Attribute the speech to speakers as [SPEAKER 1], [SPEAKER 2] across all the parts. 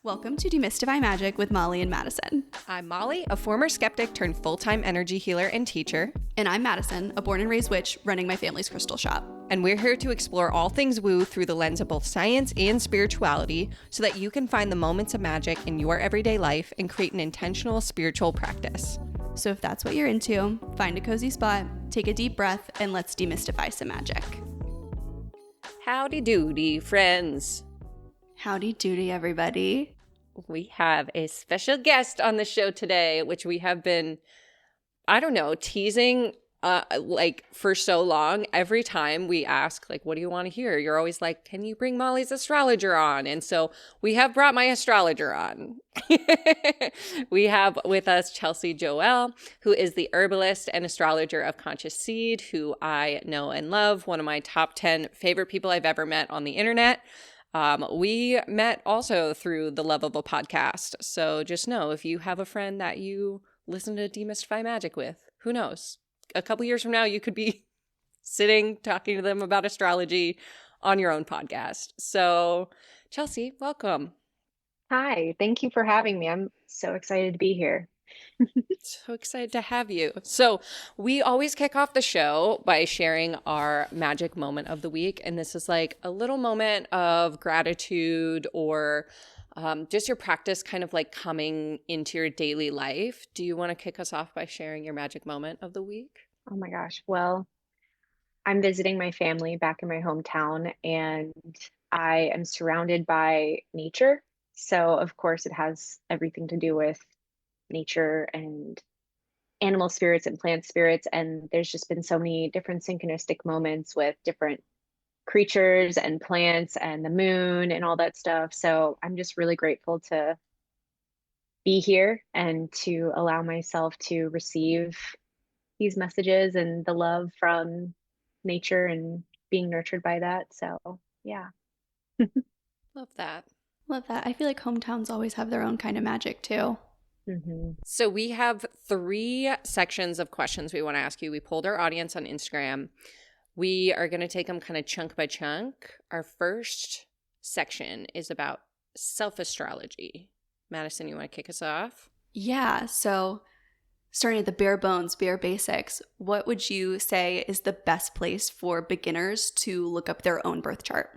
[SPEAKER 1] Welcome to Demystify Magic with Molly and Madison.
[SPEAKER 2] I'm Molly, a former skeptic turned full-time energy healer and teacher.
[SPEAKER 1] And I'm Madison, a born and raised witch running my family's crystal shop.
[SPEAKER 2] And we're here to explore all things woo through the lens of both science and spirituality so that you can find the moments of magic in your everyday life and create an intentional spiritual practice.
[SPEAKER 1] So if that's what you're into, find a cozy spot, take a deep breath, and let's demystify some magic.
[SPEAKER 2] Howdy doody, friends.
[SPEAKER 1] Howdy doody, everybody.
[SPEAKER 2] We have a special guest on the show today, which we have been, teasing for so long. Every time we ask, what do you want to hear? You're always like, can you bring Molly's astrologer on? And so we have brought my astrologer on. We have with us Chelsee Joel, who is the herbalist and astrologer of Conscious Seed, who I know and love, one of my top 10 favorite people I've ever met on the internet. We met also through the love of a podcast. So just know if you have a friend that you listen to Demystify Magic with, who knows? A couple years from now, you could be sitting talking to them about astrology on your own podcast. So Chelsee, welcome.
[SPEAKER 3] Hi, thank you for having me. I'm so excited to be here.
[SPEAKER 2] So excited to have you. So we always kick off the show by sharing our magic moment of the week. And this is like a little moment of gratitude or just your practice kind of like coming into your daily life. Do you want to kick us off by sharing your magic moment of the week?
[SPEAKER 3] Oh my gosh. Well, I'm visiting my family back in my hometown, and I am surrounded by nature. So, of course, it has everything to do with nature and animal spirits and plant spirits. And there's just been so many different synchronistic moments with different creatures and plants and the moon and all that stuff. So I'm just really grateful to be here and to allow myself to receive these messages and the love from nature and being nurtured by that. So, yeah.
[SPEAKER 2] Love that.
[SPEAKER 1] Love that. I feel like hometowns always have their own kind of magic too.
[SPEAKER 3] Mm-hmm.
[SPEAKER 2] So we have 3 sections of questions we want to ask you. We polled our audience on Instagram. We are going to take them kind of chunk by chunk. Our first section is about self-astrology. Madison, you want to kick us off?
[SPEAKER 1] Yeah, so starting at the bare bones, bare basics, what would you say is the best place for beginners to look up their own birth chart?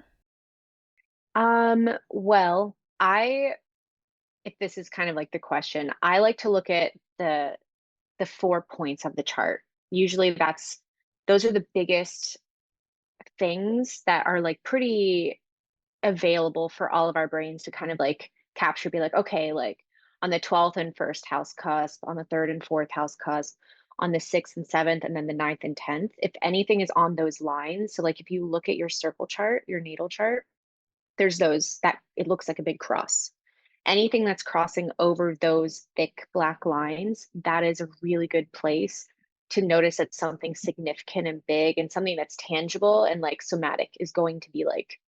[SPEAKER 3] Well, if this is kind of like the question, I like to look at the 4 points of the chart. Usually those are the biggest things that are like pretty available for all of our brains to kind of like capture, be like, okay, like on the 12th and 1st house cusp, on the 3rd and 4th house cusp, on the 6th and 7th, and then the 9th and 10th, if anything is on those lines. So like if you look at your circle chart, your natal chart, there's those that it looks like a big cross. Anything that's crossing over those thick black lines, that is a really good place to notice that something significant and big and something that's tangible and like somatic is going to be like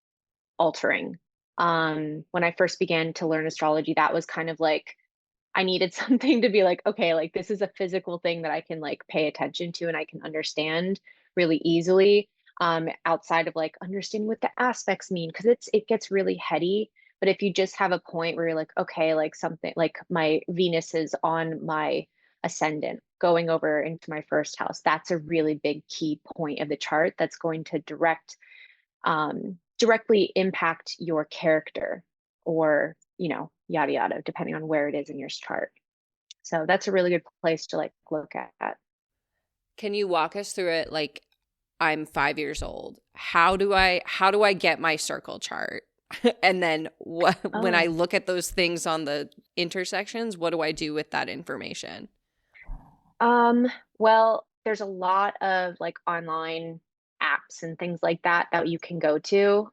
[SPEAKER 3] altering. When I first began to learn astrology, that was kind of like I needed something to be like, okay, like this is a physical thing that I can like pay attention to and I can understand really easily. Outside of like understanding what the aspects mean, because it gets really heady. But if you just have a point where you're like, okay, like something like my Venus is on my ascendant going over into my 1st house, that's a really big key point of the chart that's going to directly impact your character or, yada, yada, depending on where it is in your chart. So that's a really good place to like look at.
[SPEAKER 2] Can you walk us through it? Like, I'm 5 years old. How do I get my circle chart? And then when I look at those things on the intersections, what do I do with that information?
[SPEAKER 3] Well, there's a lot of like online apps and things like that you can go to.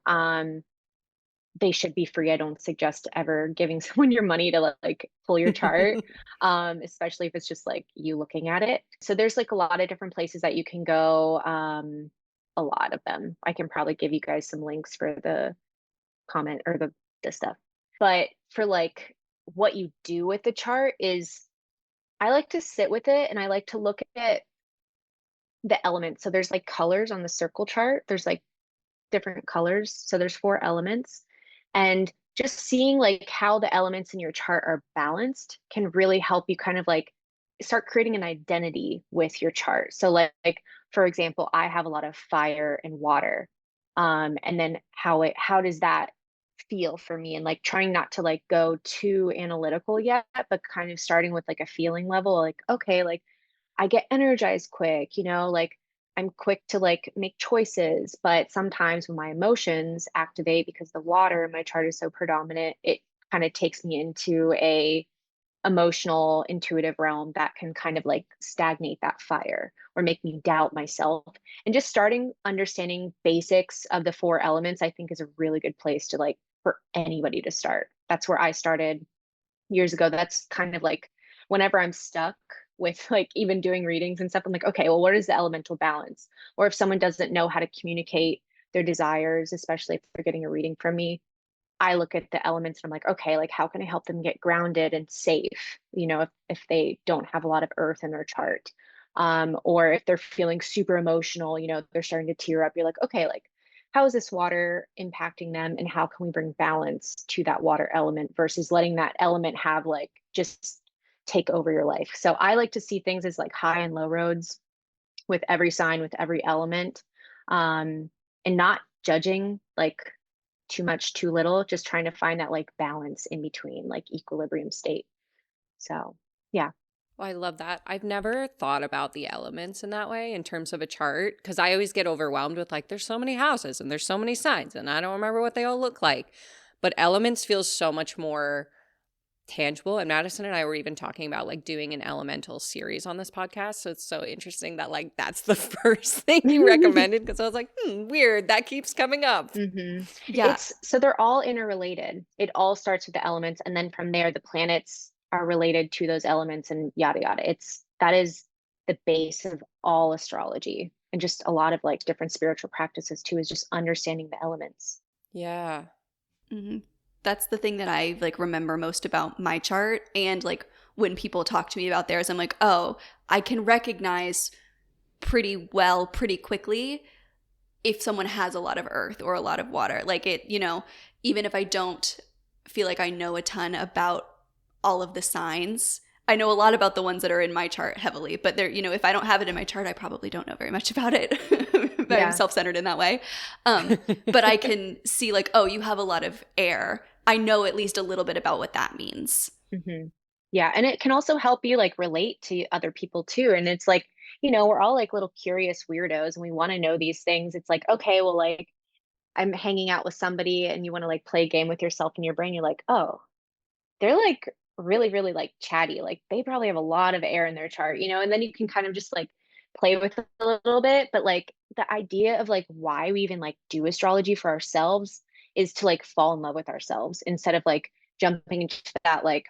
[SPEAKER 3] They should be free. I don't suggest ever giving someone your money to like pull your chart, especially if it's just like you looking at it. So there's like a lot of different places that you can go. A lot of them. I can probably give you guys some links for the comment or the stuff. But for like what you do with the chart is I like to sit with it and I like to look at the elements. So there's like colors on the circle chart. There's like different colors. So there's 4 elements. And just seeing like how the elements in your chart are balanced can really help you kind of like start creating an identity with your chart. So like for example, I have a lot of fire and water. And then how does that feel for me, and like trying not to like go too analytical yet, but kind of starting with like a feeling level, like okay, like I get energized quick, like I'm quick to like make choices, but sometimes when my emotions activate because the water in my chart is so predominant, it kind of takes me into a emotional intuitive realm that can kind of like stagnate that fire or make me doubt myself. And just starting understanding basics of the four elements, I think is a really good place to like for anybody to start. That's where I started years ago. That's kind of like whenever I'm stuck with like even doing readings and stuff, I'm like, okay, well, what is the elemental balance? Or if someone doesn't know how to communicate their desires, especially if they're getting a reading from me, I look at the elements and I'm like, okay, like how can I help them get grounded and safe? If they don't have a lot of earth in their chart. Or if they're feeling super emotional, they're starting to tear up. You're like, okay, like how is this water impacting them and how can we bring balance to that water element versus letting that element have like just take over your life. So I like to see things as like high and low roads with every sign, with every element, and not judging like too much, too little, just trying to find that like balance in between, like equilibrium state. So, yeah.
[SPEAKER 2] Oh, I love that. I've never thought about the elements in that way in terms of a chart because I always get overwhelmed with like, there's so many houses and there's so many signs and I don't remember what they all look like. But elements feels so much more tangible. And Madison and I were even talking about like doing an elemental series on this podcast. So it's so interesting that like that's the first thing you recommended because I was like, weird. That keeps coming up.
[SPEAKER 3] hmm
[SPEAKER 1] Yeah.
[SPEAKER 3] It's so they're all interrelated. It all starts with the elements, and then from there, the planets are related to those elements, and yada yada. That is the base of all astrology, and just a lot of like different spiritual practices too, is just understanding the elements.
[SPEAKER 2] Yeah.
[SPEAKER 1] Mhm. That's the thing that I like remember most about my chart. And like when people talk to me about theirs, I'm like, oh, I can recognize pretty well, pretty quickly if someone has a lot of earth or a lot of water. Like even if I don't feel like I know a ton about all of the signs, I know a lot about the ones that are in my chart heavily, but if I don't have it in my chart, I probably don't know very much about it. I'm
[SPEAKER 3] Yeah.
[SPEAKER 1] self-centered in that way. But I can see like, oh, you have a lot of air. I know at least a little bit about what that means.
[SPEAKER 3] hmm Yeah. And it can also help you like relate to other people too. And it's like, we're all like little curious weirdos and we want to know these things. It's like, okay, well, like I'm hanging out with somebody and you want to like play a game with yourself in your brain. You're like, oh, they're like really, really like chatty. Like they probably have a lot of air in their chart, and then you can kind of just like play with it a little bit. But like the idea of like why we even like do astrology for ourselves is to like fall in love with ourselves instead of like jumping into that like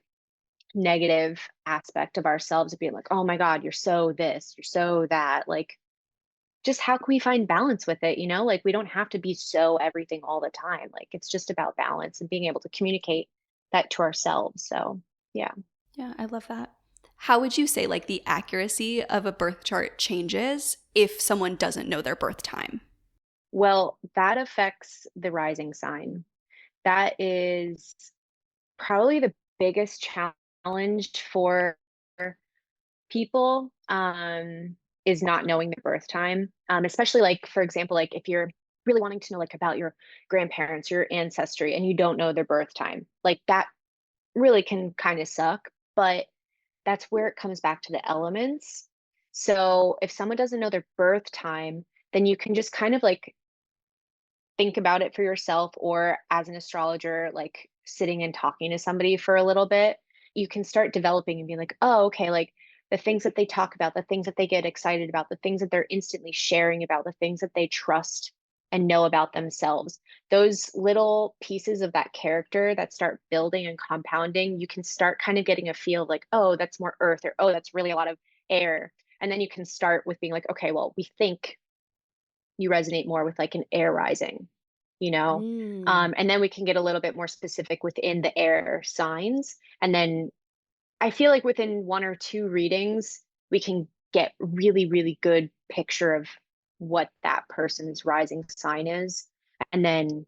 [SPEAKER 3] negative aspect of ourselves of being like, oh my God, you're so this, you're so that. Like, just how can we find balance with it? Like we don't have to be so everything all the time. Like it's just about balance and being able to communicate that to ourselves. So, yeah.
[SPEAKER 1] Yeah, I love that. How would you say like the accuracy of a birth chart changes if someone doesn't know their birth time?
[SPEAKER 3] Well, that affects the rising sign. That is probably the biggest challenge for people, is not knowing their birth time. Especially like, for example, like if you're really wanting to know like about your grandparents, your ancestry, and you don't know their birth time, like that really can kind of suck. But that's where it comes back to the elements. So if someone doesn't know their birth time, then you can just kind of like think about it for yourself, or as an astrologer, like sitting and talking to somebody for a little bit, you can start developing and being like, oh, okay, like the things that they talk about, the things that they get excited about, the things that they're instantly sharing about, the things that they trust and know about themselves, those little pieces of that character that start building and compounding, you can start kind of getting a feel of like, oh, that's more earth, or oh, that's really a lot of air. And then you can start with being like, okay, well, we think you resonate more with like an air rising, you know?
[SPEAKER 2] Mm.
[SPEAKER 3] And then we can get a little bit more specific within the air signs. And then I feel like within one or two readings, we can get really, really good picture of what that person's rising sign is. And then,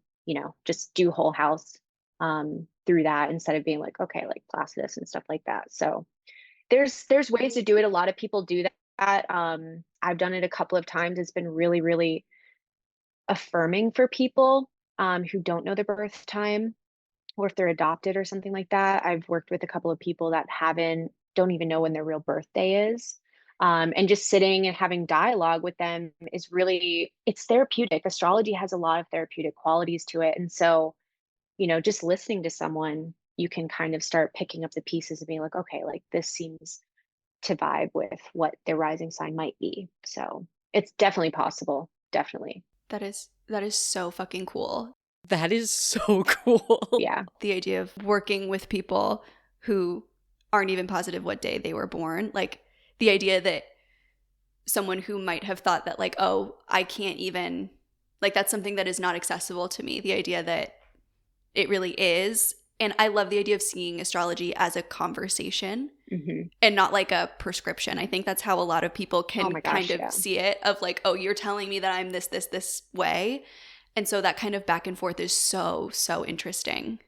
[SPEAKER 3] just do whole house. through that instead of being like, okay, like Placidus and stuff like that. So there's ways to do it. A lot of people do that. I've done it a couple of times. It's been really, really affirming for people who don't know their birth time, or if they're adopted or something like that. I've worked with a couple of people that don't even know when their real birthday is. And just sitting and having dialogue with them is really, it's therapeutic. Astrology has a lot of therapeutic qualities to it. And so, just listening to someone, you can kind of start picking up the pieces and being like, okay, like this seems to vibe with what their rising sign might be. So it's definitely possible. Definitely.
[SPEAKER 1] That is so fucking cool.
[SPEAKER 2] That is so cool.
[SPEAKER 3] Yeah.
[SPEAKER 1] The idea of working with people who aren't even positive what day they were born. Like the idea that someone who might have thought that like, oh, I can't even, like that's something that is not accessible to me. The idea that it really is. And I love the idea of seeing astrology as a conversation and not like a prescription. I think that's how a lot of people can kind of see it, of like, oh, you're telling me that I'm this way. And so that kind of back and forth is so, so interesting.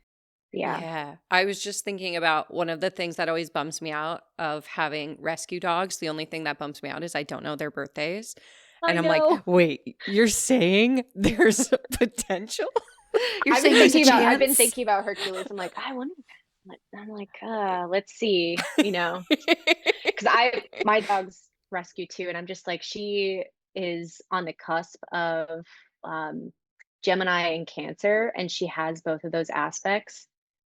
[SPEAKER 2] Yeah. I was just thinking about one of the things that always bums me out of having rescue dogs. The only thing that bums me out is I don't know their birthdays. And I'm like, wait, you're saying there's potential?
[SPEAKER 1] I've been
[SPEAKER 3] thinking about Hercules. I'm like, I wonder. I'm like, let's see, because my dog's rescue too, and I'm just like, she is on the cusp of Gemini and Cancer, and she has both of those aspects,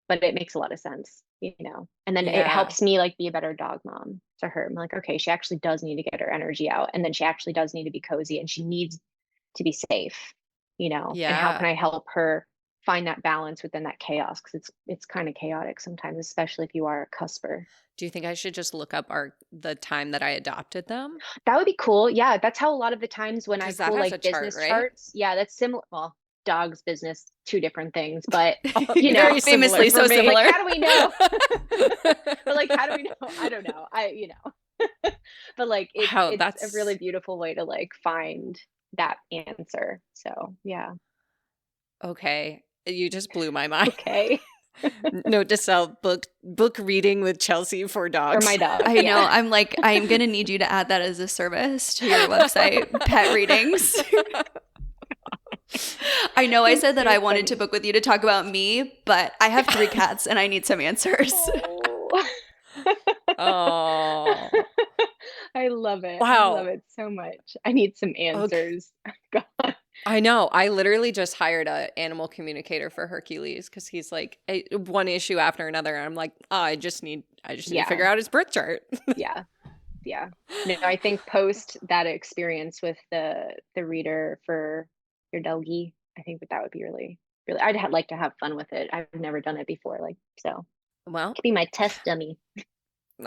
[SPEAKER 3] but it makes a lot of sense, and then it helps me like be a better dog mom to her. I'm like, okay, she actually does need to get her energy out, and then she actually does need to be cozy, and she needs to be safe, and how can I help her find that balance within that chaos, because it's kind of chaotic sometimes, especially if you are a cusper.
[SPEAKER 2] Do you think I should just look up the time that I adopted them?
[SPEAKER 3] That would be cool. Yeah, that's how a lot of the times when I pull like business
[SPEAKER 2] chart, right?
[SPEAKER 3] charts. Yeah, that's similar. Well, dogs, business, two different things, but
[SPEAKER 1] very famously so similar.
[SPEAKER 3] Like, how do we know? But like, how do we know? I don't know. But like, it's a really beautiful way to like find that answer. So yeah.
[SPEAKER 2] Okay. You just blew my mind.
[SPEAKER 3] Okay.
[SPEAKER 2] Note to self: book reading with Chelsee for dogs.
[SPEAKER 3] For my dog.
[SPEAKER 1] I know. I'm like, I'm gonna need you to add that as a service to your website. Pet readings. I know I said that I wanted to book with you to talk about me, but I have 3 cats and I need some answers.
[SPEAKER 2] Oh.
[SPEAKER 3] I love it.
[SPEAKER 2] Wow.
[SPEAKER 3] I love it so much. I need some answers.
[SPEAKER 2] Okay. God. I know. I literally just hired an animal communicator for Hercules because he's like one issue after another. And I'm like, I just need to figure out his birth chart.
[SPEAKER 3] Yeah. No, I think post that experience with the reader for your doggy, I think that would be really, really, I'd like to have fun with it. I've never done it before. Like, so
[SPEAKER 2] well,
[SPEAKER 3] it could be my test dummy.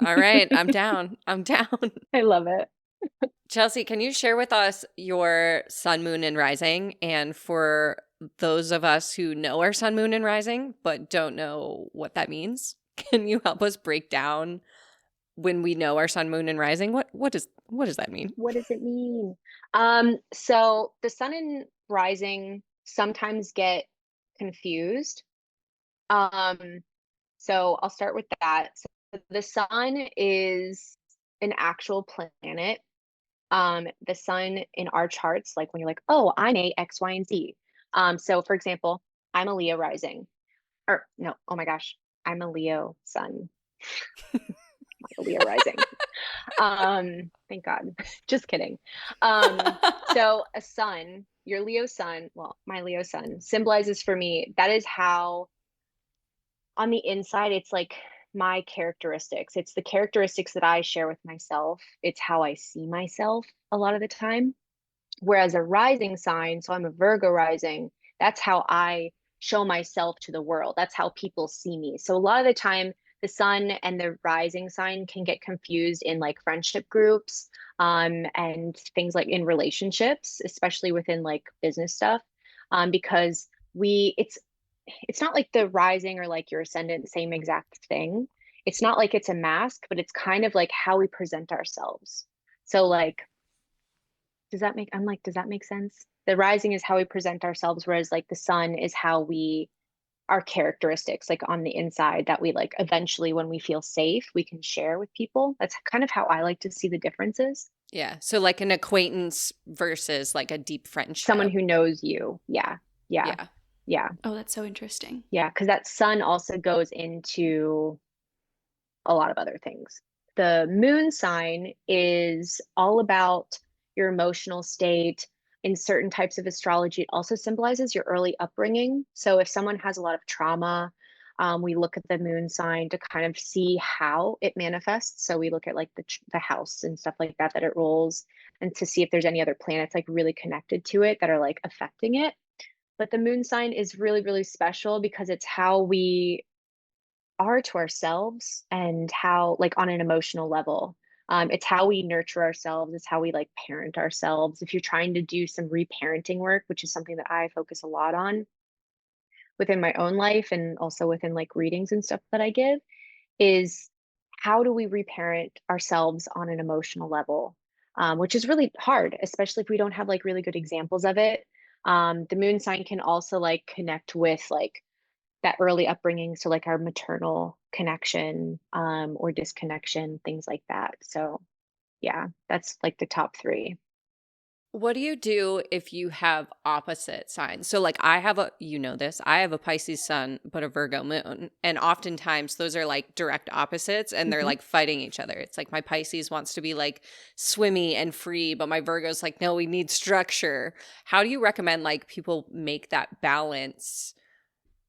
[SPEAKER 2] All right. I'm down.
[SPEAKER 3] I love it.
[SPEAKER 2] Chelsee, can you share with us your sun, moon, and rising? And for those of us who know our sun, moon, and rising, but don't know what that means, can you help us break down when we know our sun, moon, and rising? What does that mean?
[SPEAKER 3] What does it mean? So the sun and rising sometimes get confused. So I'll start with that. So the sun is an actual planet. The sun in our charts, like when you're like, oh, I'm a X, Y, and Z. So for example, I'm a Leo rising. Or no, oh my gosh, I'm a Leo sun. A Leo rising. Thank God. Just kidding. So a sun, your Leo sun, well, my Leo sun symbolizes for me, that is how on the inside, it's like my characteristics. It's the characteristics that I share with myself. It's how I see myself a lot of the time. Whereas a rising sign, so I'm a Virgo rising, that's how I show myself to the world. That's how people see me. So a lot of the time, the sun and the rising sign can get confused in like friendship groups, and things like in relationships, especially within like business stuff, because it's not like the rising or like your ascendant, same exact thing. It's not like it's a mask, but it's kind of like how we present ourselves. So like, does that make sense? The rising is how we present ourselves, whereas like the sun is how we our characteristics like on the inside that we like eventually when we feel safe, we can share with people. That's kind of how I like to see the differences.
[SPEAKER 2] Yeah. So like an acquaintance versus like a deep
[SPEAKER 3] Someone
[SPEAKER 2] friendship.
[SPEAKER 3] who knows you. Yeah. Yeah.
[SPEAKER 2] Yeah.
[SPEAKER 3] Yeah.
[SPEAKER 1] Oh, that's so interesting.
[SPEAKER 3] Yeah. Because that sun also goes into a lot of other things. The moon sign is all about your emotional state. In certain types of astrology, it also symbolizes your early upbringing. So if someone has a lot of trauma, we look at the moon sign to kind of see how it manifests. So we look at like the house and stuff like that it rolls, and to see if there's any other planets like really connected to it that are like affecting it. But the moon sign is really, really special because it's how we are to ourselves and how like on an emotional level. It's how we nurture ourselves. It's how we like parent ourselves. If you're trying to do some reparenting work, which is something that I focus a lot on within my own life and also within like readings and stuff that I give, is how do we reparent ourselves on an emotional level, which is really hard, especially if we don't have like really good examples of it. The moon sign can also like connect with like that early upbringing, so like our maternal connection, or disconnection, things like that. So yeah, that's like the top three.
[SPEAKER 2] What do you do if you have opposite signs? So, like, I have a, you know, this, I have a Pisces sun, but a Virgo moon. And oftentimes those are like direct opposites and they're
[SPEAKER 3] Mhm.
[SPEAKER 2] like fighting each other. It's like my Pisces wants to be like swimmy and free, but my Virgo's like, no, we need structure. How do you recommend like people make that balance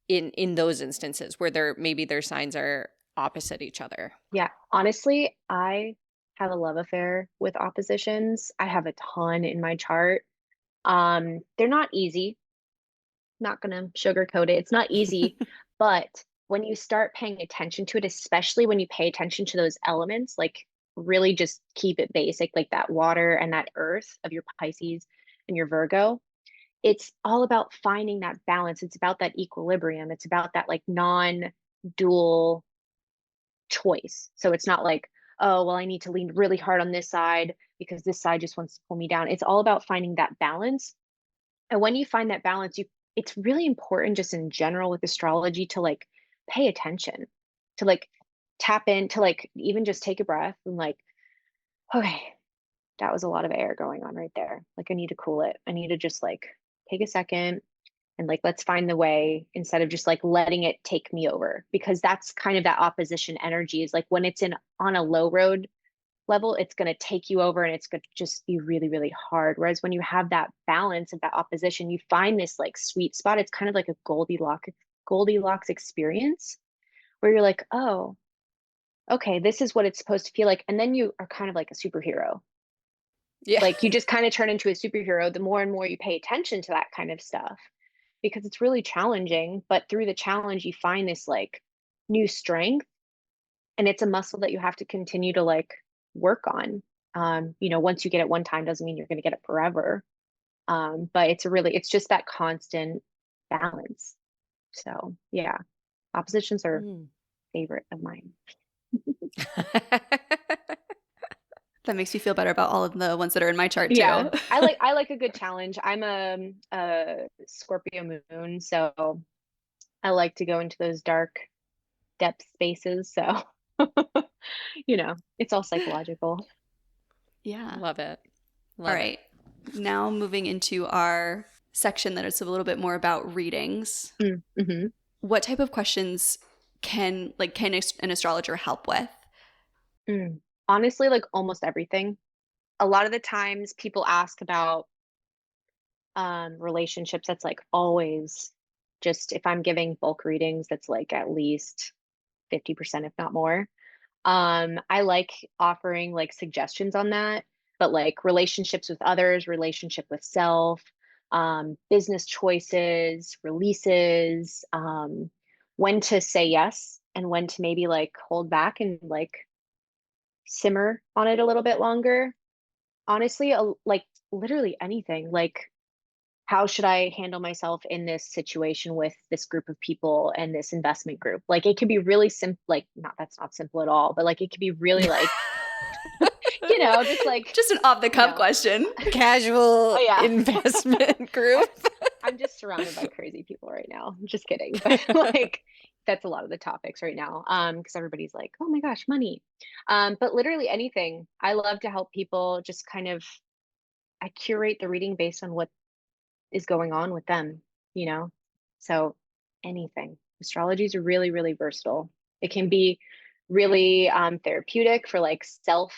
[SPEAKER 2] in those instances where maybe their signs are opposite each other?
[SPEAKER 3] Yeah, honestly, I have a love affair with oppositions. I have a ton in my chart. They're not easy. Not gonna sugarcoat it. It's not easy, but when you start paying attention to it, especially when you pay attention to those elements, like really just keep it basic, like that water and that earth of your Pisces and your Virgo, it's all about finding that balance. It's about that equilibrium. It's about that like non-dual choice. So it's not like, oh, well, I need to lean really hard on this side because this side just wants to pull me down. It's all about finding that balance. And when you find that balance, you it's really important just in general with astrology to like pay attention, to like tap in, to like even just take a breath and like, okay, that was a lot of air going on right there. Like I need to cool it. I need to just like take a second and like let's find the way instead of just like letting it take me over, because that's kind of that opposition energy is like when it's in on a low road level, it's going to take you over and it's going to just be really, really hard. Whereas when you have that balance of that opposition, you find this like sweet spot. It's kind of like a Goldilocks experience where you're like, oh, okay, this is what it's supposed to feel like. And then you are kind of like a superhero.
[SPEAKER 2] Yeah.
[SPEAKER 3] Like you just kind of turn into a superhero the more and more you pay attention to that kind of stuff, because it's really challenging. But through the challenge, you find this like new strength, and it's a muscle that you have to continue to like work on. Once you get it one time doesn't mean you're going to get it forever. But it's just that constant balance. So yeah, oppositions are
[SPEAKER 2] Mm.
[SPEAKER 3] favorite of mine.
[SPEAKER 1] That makes me feel better about all of the ones that are in my chart
[SPEAKER 3] Yeah,
[SPEAKER 1] too.
[SPEAKER 3] I like a good challenge. I'm a Scorpio moon, so I like to go into those dark depth spaces. So it's all psychological.
[SPEAKER 1] Yeah.
[SPEAKER 2] Love it.
[SPEAKER 1] All
[SPEAKER 2] Love it.
[SPEAKER 1] right. Now moving into our section that is a little bit more about readings.
[SPEAKER 3] Mm-hmm.
[SPEAKER 1] What type of questions can an astrologer help with?
[SPEAKER 3] Honestly, like almost everything. A lot of the times people ask about relationships. That's like always just if I'm giving bulk readings, that's like at least 50%, if not more. I like offering like suggestions on that, but like relationships with others, relationship with self, business choices, releases, when to say yes and when to maybe like hold back and like simmer on it a little bit longer. Honestly, like literally anything. Like how should I handle myself in this situation with this group of people and this investment group? Like it could be really simple, like not that's not simple at all, but like it could be really like, just like,
[SPEAKER 1] Just an off the
[SPEAKER 3] you
[SPEAKER 1] cuff
[SPEAKER 3] know,
[SPEAKER 1] question.
[SPEAKER 2] Casual
[SPEAKER 3] oh yeah.
[SPEAKER 2] investment group.
[SPEAKER 3] I'm just surrounded by crazy people right now. Just kidding. But like that's a lot of the topics right now. Because everybody's like, oh my gosh, money. But literally anything. I love to help people just kind of I curate the reading based on what is going on with them, you know? So anything. Astrology is really, really versatile. It can be really therapeutic for like self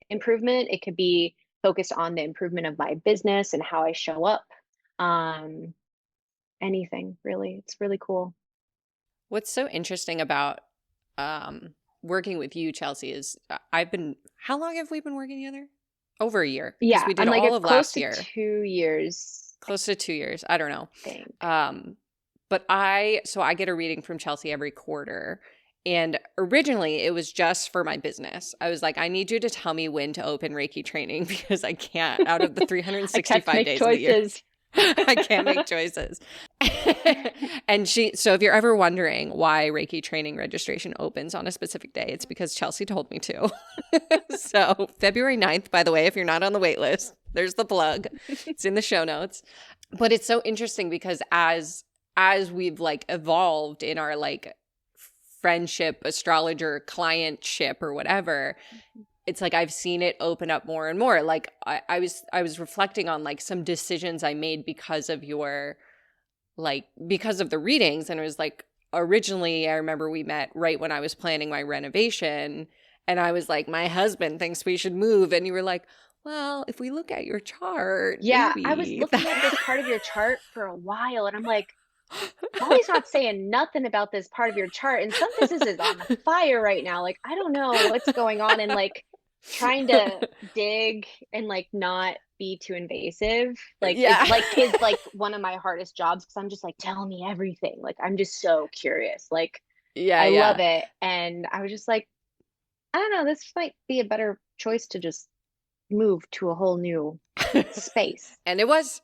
[SPEAKER 3] improvement. It could be focused on the improvement of my business and how I show up. Um, anything really. It's really cool.
[SPEAKER 2] What's so interesting about working with you, Chelsea, is how long have we been working together? Over a year, because
[SPEAKER 3] Yeah,
[SPEAKER 2] we did
[SPEAKER 3] I'm like
[SPEAKER 2] all
[SPEAKER 3] a
[SPEAKER 2] of
[SPEAKER 3] close
[SPEAKER 2] last
[SPEAKER 3] to
[SPEAKER 2] year.
[SPEAKER 3] 2 years,
[SPEAKER 2] Close to 2 years. I don't know.
[SPEAKER 3] I think.
[SPEAKER 2] But I get a reading from Chelsea every quarter. And originally it was just for my business. I was like, I need you to tell me when to open Reiki training because I can't out of the
[SPEAKER 3] I can't
[SPEAKER 2] 365
[SPEAKER 3] make
[SPEAKER 2] days of the year.
[SPEAKER 3] choices.
[SPEAKER 2] I can't make choices. And so if you're ever wondering why Reiki training registration opens on a specific day, it's because Chelsea told me to. So February 9th, by the way, if you're not on the wait list, there's the plug. It's in the show notes. But it's so interesting because as we've like evolved in our like friendship, astrologer, clientship or whatever, it's like I've seen it open up more and more. Like I was reflecting on like some decisions I made because of because of the readings. And it was like, originally I remember we met right when I was planning my renovation. And I was like, my husband thinks we should move. And you were like, well, if we look at your chart,
[SPEAKER 3] Yeah, I was
[SPEAKER 2] maybe.
[SPEAKER 3] looking at this part of your chart for a while and I'm like, Molly's not saying nothing about this part of your chart. And something is on fire right now. Like, I don't know what's going on. And like trying to dig and like not be too invasive. Like
[SPEAKER 2] Yeah.
[SPEAKER 3] is like one of my hardest jobs because I'm just like, tell me everything. Like I'm just so curious. Like
[SPEAKER 2] Yeah,
[SPEAKER 3] I
[SPEAKER 2] yeah.
[SPEAKER 3] love it. And I was just like, I don't know, this might be a better choice to just move to a whole new space.
[SPEAKER 2] And it was.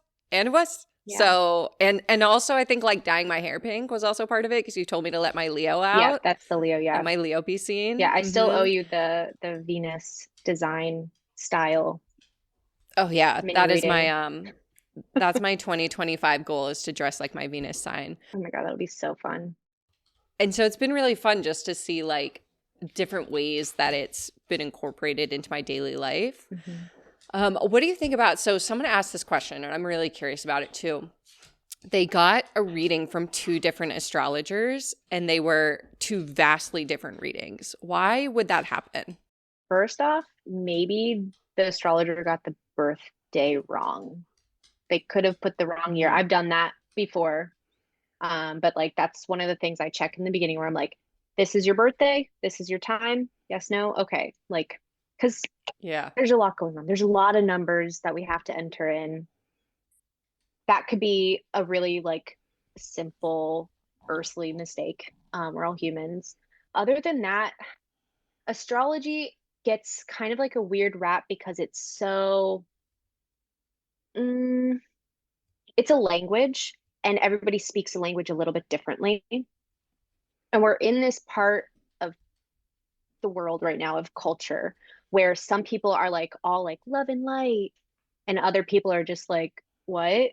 [SPEAKER 3] Yeah.
[SPEAKER 2] So, and also I think like dyeing my hair pink was also part of it because you told me to let my Leo
[SPEAKER 3] Yeah,
[SPEAKER 2] out
[SPEAKER 3] that's the Leo.
[SPEAKER 2] and
[SPEAKER 3] Yeah.
[SPEAKER 2] my Leo be seen.
[SPEAKER 3] Yeah, I still owe
[SPEAKER 2] Mm-hmm.
[SPEAKER 3] you the Venus design style
[SPEAKER 2] Oh yeah,
[SPEAKER 3] mini
[SPEAKER 2] that is
[SPEAKER 3] reading.
[SPEAKER 2] my that's my 2025 goal, is to dress like my Venus sign.
[SPEAKER 3] Oh my God, that'll be so fun.
[SPEAKER 2] And so it's been really fun just to see like different ways that it's been incorporated into my daily life.
[SPEAKER 3] Mhm.
[SPEAKER 2] What do you think about, so someone asked this question and I'm really curious about it too. They got a reading from two different astrologers and they were two vastly different readings. Why would that happen?
[SPEAKER 3] First off, maybe the astrologer got the birthday wrong. They could have put the wrong year. I've done that before. But like that's one of the things I check in the beginning where I'm like, this is your birthday, this is your time. Yes, no, okay. Like, because
[SPEAKER 2] Yeah.
[SPEAKER 3] there's a lot going on. There's a lot of numbers that we have to enter in. That could be a really like simple earthly mistake. We're all humans. Other than that, astrology gets kind of like a weird rap because it's so mm, it's a language and everybody speaks a language a little bit differently. And we're in this part of the world right now of culture where some people are like all like love and light and other people are just like what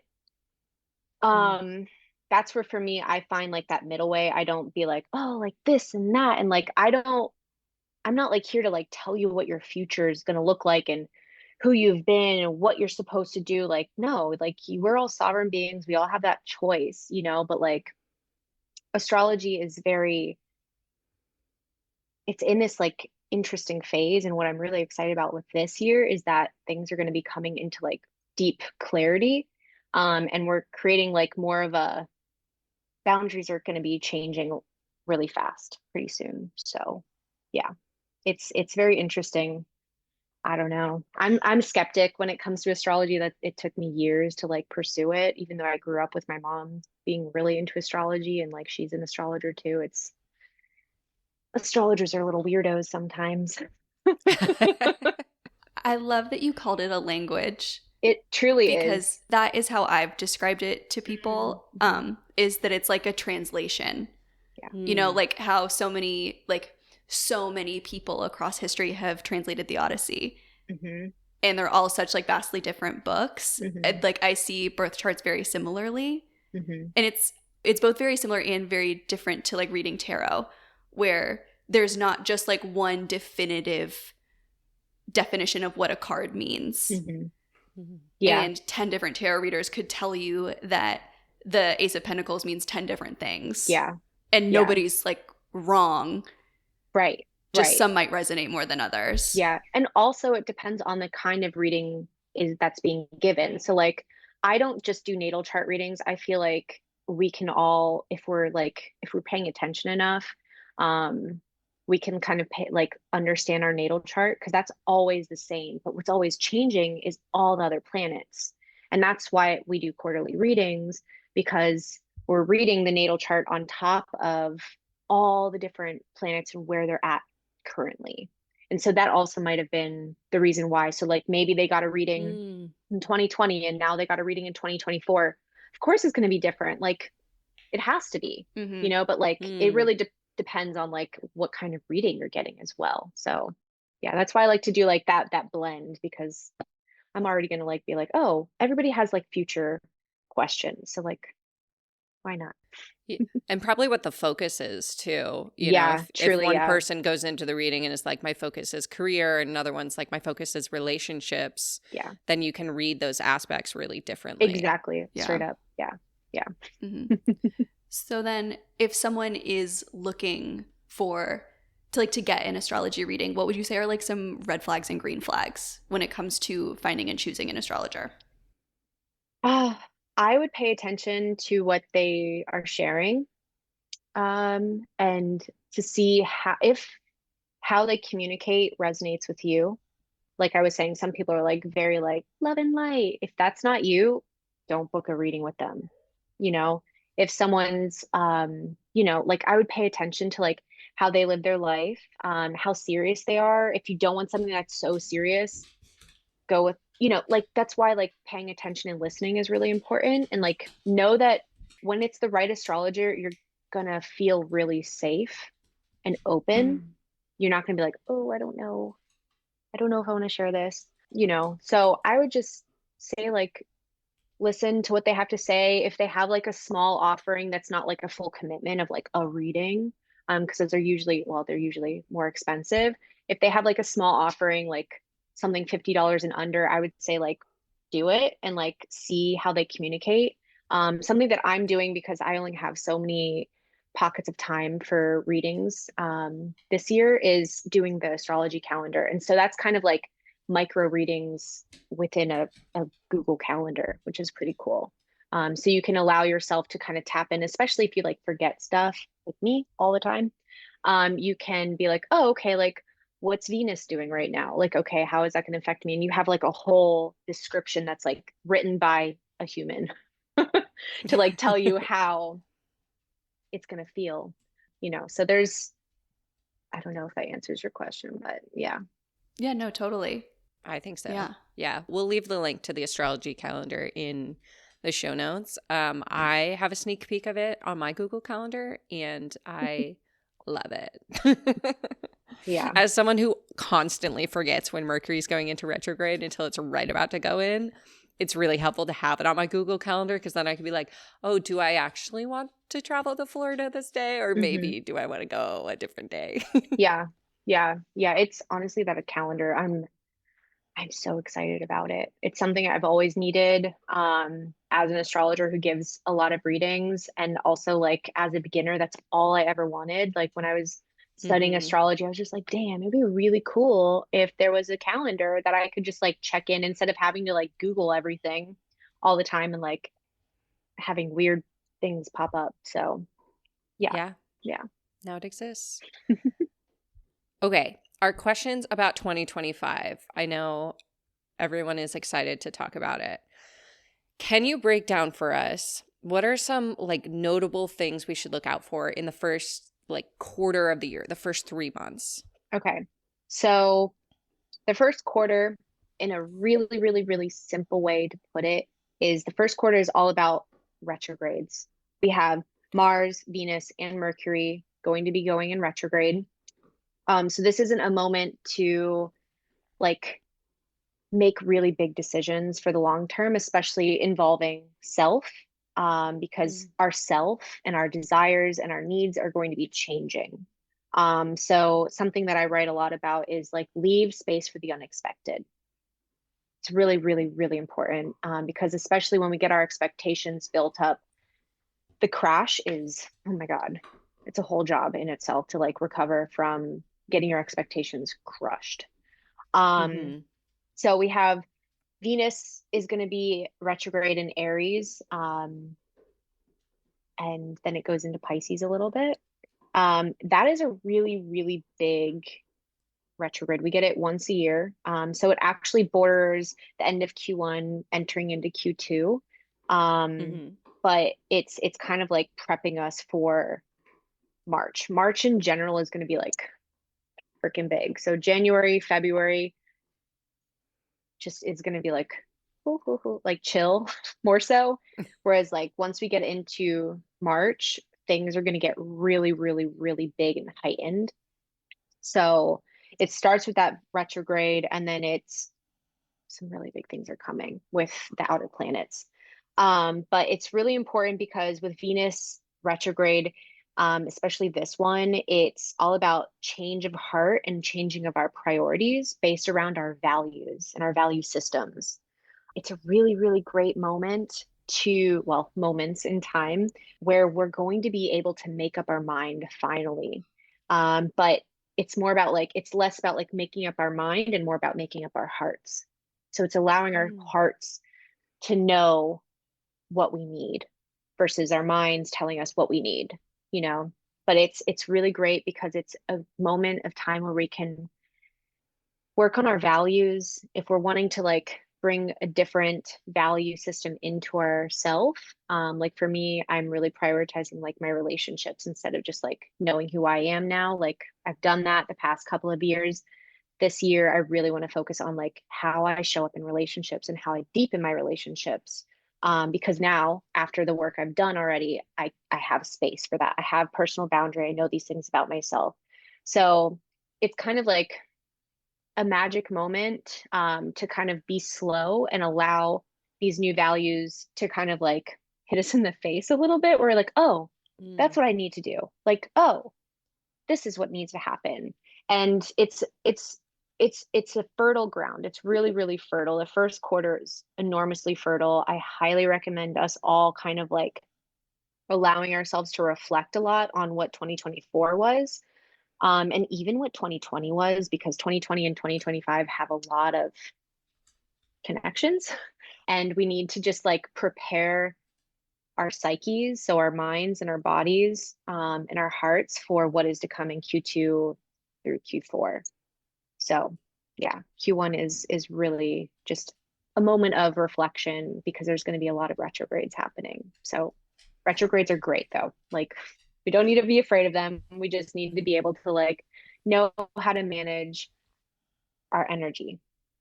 [SPEAKER 3] um that's where for me I find like that middle way. I don't be like oh like this and that and like I'm not like here to like tell you what your future is going to look like and who you've been and what you're supposed to do. Like no, like we're all sovereign beings, we all have that choice, you know, but like astrology is very it's in this like interesting phase. And what I'm really excited about with this year is that things are going to be coming into like deep clarity. And we're creating like more of a boundaries are going to be changing really fast pretty soon. So yeah, it's very interesting. I don't know. I'm skeptic when it comes to astrology that it took me years to like pursue it, even though I grew up with my mom being really into astrology and like she's an astrologer too. It's astrologers are little weirdos sometimes.
[SPEAKER 1] I love that you called it a language
[SPEAKER 3] It truly is.
[SPEAKER 1] because that is how I've described it to people, is that it's like a translation.
[SPEAKER 3] Yeah.
[SPEAKER 1] You know, like how so many people across history have translated the Odyssey.
[SPEAKER 3] Mm-hmm.
[SPEAKER 1] and they're all such like vastly different books.
[SPEAKER 3] Mhm.
[SPEAKER 1] Like I see birth charts very similarly,
[SPEAKER 3] Mhm.
[SPEAKER 1] and it's both very similar and very different to like reading tarot, where there's not just like one definitive definition of what a card means.
[SPEAKER 3] Mhm.
[SPEAKER 2] Mhm.
[SPEAKER 3] Yeah.
[SPEAKER 1] And 10 different tarot readers could tell you that the Ace of Pentacles means 10 different things.
[SPEAKER 3] Yeah.
[SPEAKER 1] And
[SPEAKER 3] Yeah.
[SPEAKER 1] nobody's like wrong.
[SPEAKER 3] Right.
[SPEAKER 1] Just
[SPEAKER 3] Right.
[SPEAKER 1] some might resonate more than others.
[SPEAKER 3] Yeah. And also it depends on the kind of reading is that's being given. So like I don't just do natal chart readings. I feel like we can all, if we're paying attention enough, um, we can kind of understand our natal chart because that's always the same. But what's always changing is all the other planets. And that's why we do quarterly readings, because we're reading the natal chart on top of all the different planets and where they're at currently. And so that also might have been the reason why. So like maybe they got a reading
[SPEAKER 2] Mm.
[SPEAKER 3] in 2020 and now they got a reading in 2024. Of course it's going to be different. Like it has to be,
[SPEAKER 1] Mm-hmm.
[SPEAKER 3] but like it
[SPEAKER 2] Mm.
[SPEAKER 3] really depends on like what kind of reading you're getting as well. So yeah, that's why I like to do like that blend, because I'm already going to like be like, oh, everybody has like future questions. So like, why not?
[SPEAKER 2] Yeah. And probably what the focus is too.
[SPEAKER 3] Yeah,
[SPEAKER 2] If
[SPEAKER 3] truly.
[SPEAKER 2] one
[SPEAKER 3] Yeah,
[SPEAKER 2] person goes into the reading and is like, my focus is career, and another one's like, my focus is relationships,
[SPEAKER 3] yeah,
[SPEAKER 2] then you can read those aspects really differently.
[SPEAKER 3] exactly. Straight
[SPEAKER 1] Yeah.
[SPEAKER 3] up. Yeah, yeah.
[SPEAKER 1] Mm-hmm. So then if someone is looking for to get an astrology reading, what would you say are like some red flags and green flags when it comes to finding and choosing an astrologer?
[SPEAKER 3] I would pay attention to what they are sharing, and to see how they communicate resonates with you. Like I was saying, some people are like very like love and light. If that's not you, don't book a reading with them. You know, if someone's like I would pay attention to like how they live their life, how serious they are. If you don't want something that's so serious, go with, like that's why like paying attention and listening is really important. And like know that when it's the right astrologer, you're gonna feel really safe and open.
[SPEAKER 2] Mm.
[SPEAKER 3] You're not gonna be like, oh, I don't know. I don't know if I want to share this. So I would just say like listen to what they have to say. If they have like a small offering that's not like a full commitment of like a reading, because those are usually, well, they're usually more expensive. If they have like a small offering, like something $50 and under, I would say like do it and like see how they communicate. Something that I'm doing, because I only have so many pockets of time for readings this year, is doing the astrology calendar. And so that's kind of like micro readings within a Google Calendar, which is pretty cool. So you can allow yourself to kind of tap in, especially if you like forget stuff like me all the time. You can be like, oh, okay, like what's Venus doing right now? Like, okay, how is that going to affect me? And you have like a whole description that's like written by a human to like tell you how it's going to feel. So I don't know if that answers your question, but yeah.
[SPEAKER 1] Yeah, no, totally.
[SPEAKER 2] I think so.
[SPEAKER 1] Yeah.
[SPEAKER 2] Yeah. We'll leave the link to the astrology calendar in the show notes. I have a sneak peek of it on my Google Calendar and I love it.
[SPEAKER 3] Yeah.
[SPEAKER 2] As someone who constantly forgets when Mercury's going into retrograde until it's right about to go in, it's really helpful to have it on my Google Calendar, because then I can be like, oh, do I actually want to travel to Florida this day? Or
[SPEAKER 3] Hmm.
[SPEAKER 2] maybe do I want to go a different day?
[SPEAKER 3] Yeah. Yeah. Yeah. It's honestly that a calendar. I'm so excited about it. It's something I've always needed, as an astrologer who gives a lot of readings, and also like as a beginner, that's all I ever wanted. Like when I was studying
[SPEAKER 2] Hmm.
[SPEAKER 3] astrology, I was just like, damn, it'd be really cool if there was a calendar that I could just like check in instead of having to like Google everything all the time and like having weird things pop up. So yeah,
[SPEAKER 2] Yeah.
[SPEAKER 3] yeah.
[SPEAKER 2] Now it exists. Okay. Our questions about 2025. I know everyone is excited to talk about it. Can you break down for us what are some like notable things we should look out for in the first like quarter of the year, the first 3 months?
[SPEAKER 3] Okay. So the first quarter, in a really, really, really simple way to put it, is the first quarter is all about retrogrades. We have Mars, Venus, and Mercury going to be going in retrograde. So this isn't a moment to like make really big decisions for the long term, especially involving self, because
[SPEAKER 1] Mm.
[SPEAKER 3] our self and our desires and our needs are going to be changing. So something that I write a lot about is like leave space for the unexpected. It's really, really, really important, because especially when we get our expectations built up, the crash is, oh my God, it's a whole job in itself to like recover from getting your expectations crushed. Um,
[SPEAKER 2] Mm-hmm.
[SPEAKER 3] so we have Venus is going to be retrograde in Aries, and then it goes into Pisces a little bit. That is a really, really big retrograde. We get it once a year. So it actually borders the end of Q1, entering into Q2. Um,
[SPEAKER 2] Mm-hmm.
[SPEAKER 3] but it's kind of like prepping us for March. March in general is going to be like freaking big. So January, February just is going to be like like chill more so. Whereas like once we get into March, things are going to get really, really, really big and heightened. So it starts with that retrograde, and then it's some really big things are coming with the outer planets. But it's really important because with Venus retrograde, especially this one, it's all about change of heart and changing of our priorities based around our values and our value systems. It's a really, really great moment to, well, moments in time where we're going to be able to make up our mind finally. But it's more about like, it's less about like making up our mind and more about making up our hearts. So it's allowing our
[SPEAKER 1] Mm.
[SPEAKER 3] hearts to know what we need versus our minds telling us what we need, you know. But it's really great because it's a moment of time where we can work on our values if we're wanting to like bring a different value system into ourself. Like for me, I'm really prioritizing like my relationships instead of just like knowing who I am now. Like I've done that the past couple of years. This year I really want to focus on like how I show up in relationships and how I deepen my relationships. Because now after the work I've done already, I have space for that. I have personal boundary. I know these things about myself. So it's kind of like a magic moment, to kind of be slow and allow these new values to kind of like hit us in the face a little bit. We're like, oh, that's
[SPEAKER 2] Mm.
[SPEAKER 3] what I need to do. Like, oh, this is what needs to happen. And it's a fertile ground. It's really, really fertile. The first quarter is enormously fertile. I highly recommend us all kind of like allowing ourselves to reflect a lot on what 2024 was, and even what 2020 was, because 2020 and 2025 have a lot of connections. And we need to just like prepare our psyches, so our minds and our bodies, and our hearts for what is to come in Q2 through Q4. So yeah, Q1 is really just a moment of reflection because there's going to be a lot of retrogrades happening. So retrogrades are great though. Like we don't need to be afraid of them. We just need to be able to like know how to manage our energy.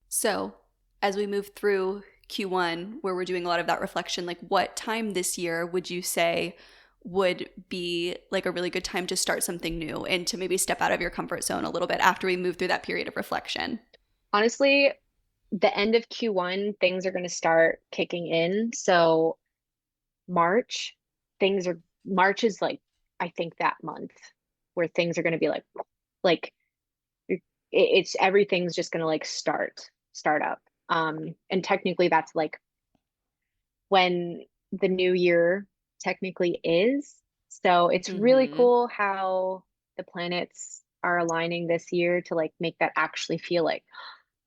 [SPEAKER 1] So, as we move through Q1, where we're doing a lot of that reflection, like what time this year would you say would be like a really good time to start something new and to maybe step out of your comfort zone a little bit after we move through that period of reflection?
[SPEAKER 3] Honestly, the end of Q1, things are going to start kicking in. So March, March is like, I think that month where things are going to be like it's everything's just going to like start up. And technically that's like when the new year technically is. So it's really
[SPEAKER 2] Mm-hmm.
[SPEAKER 3] cool how the planets are aligning this year to like make that actually feel like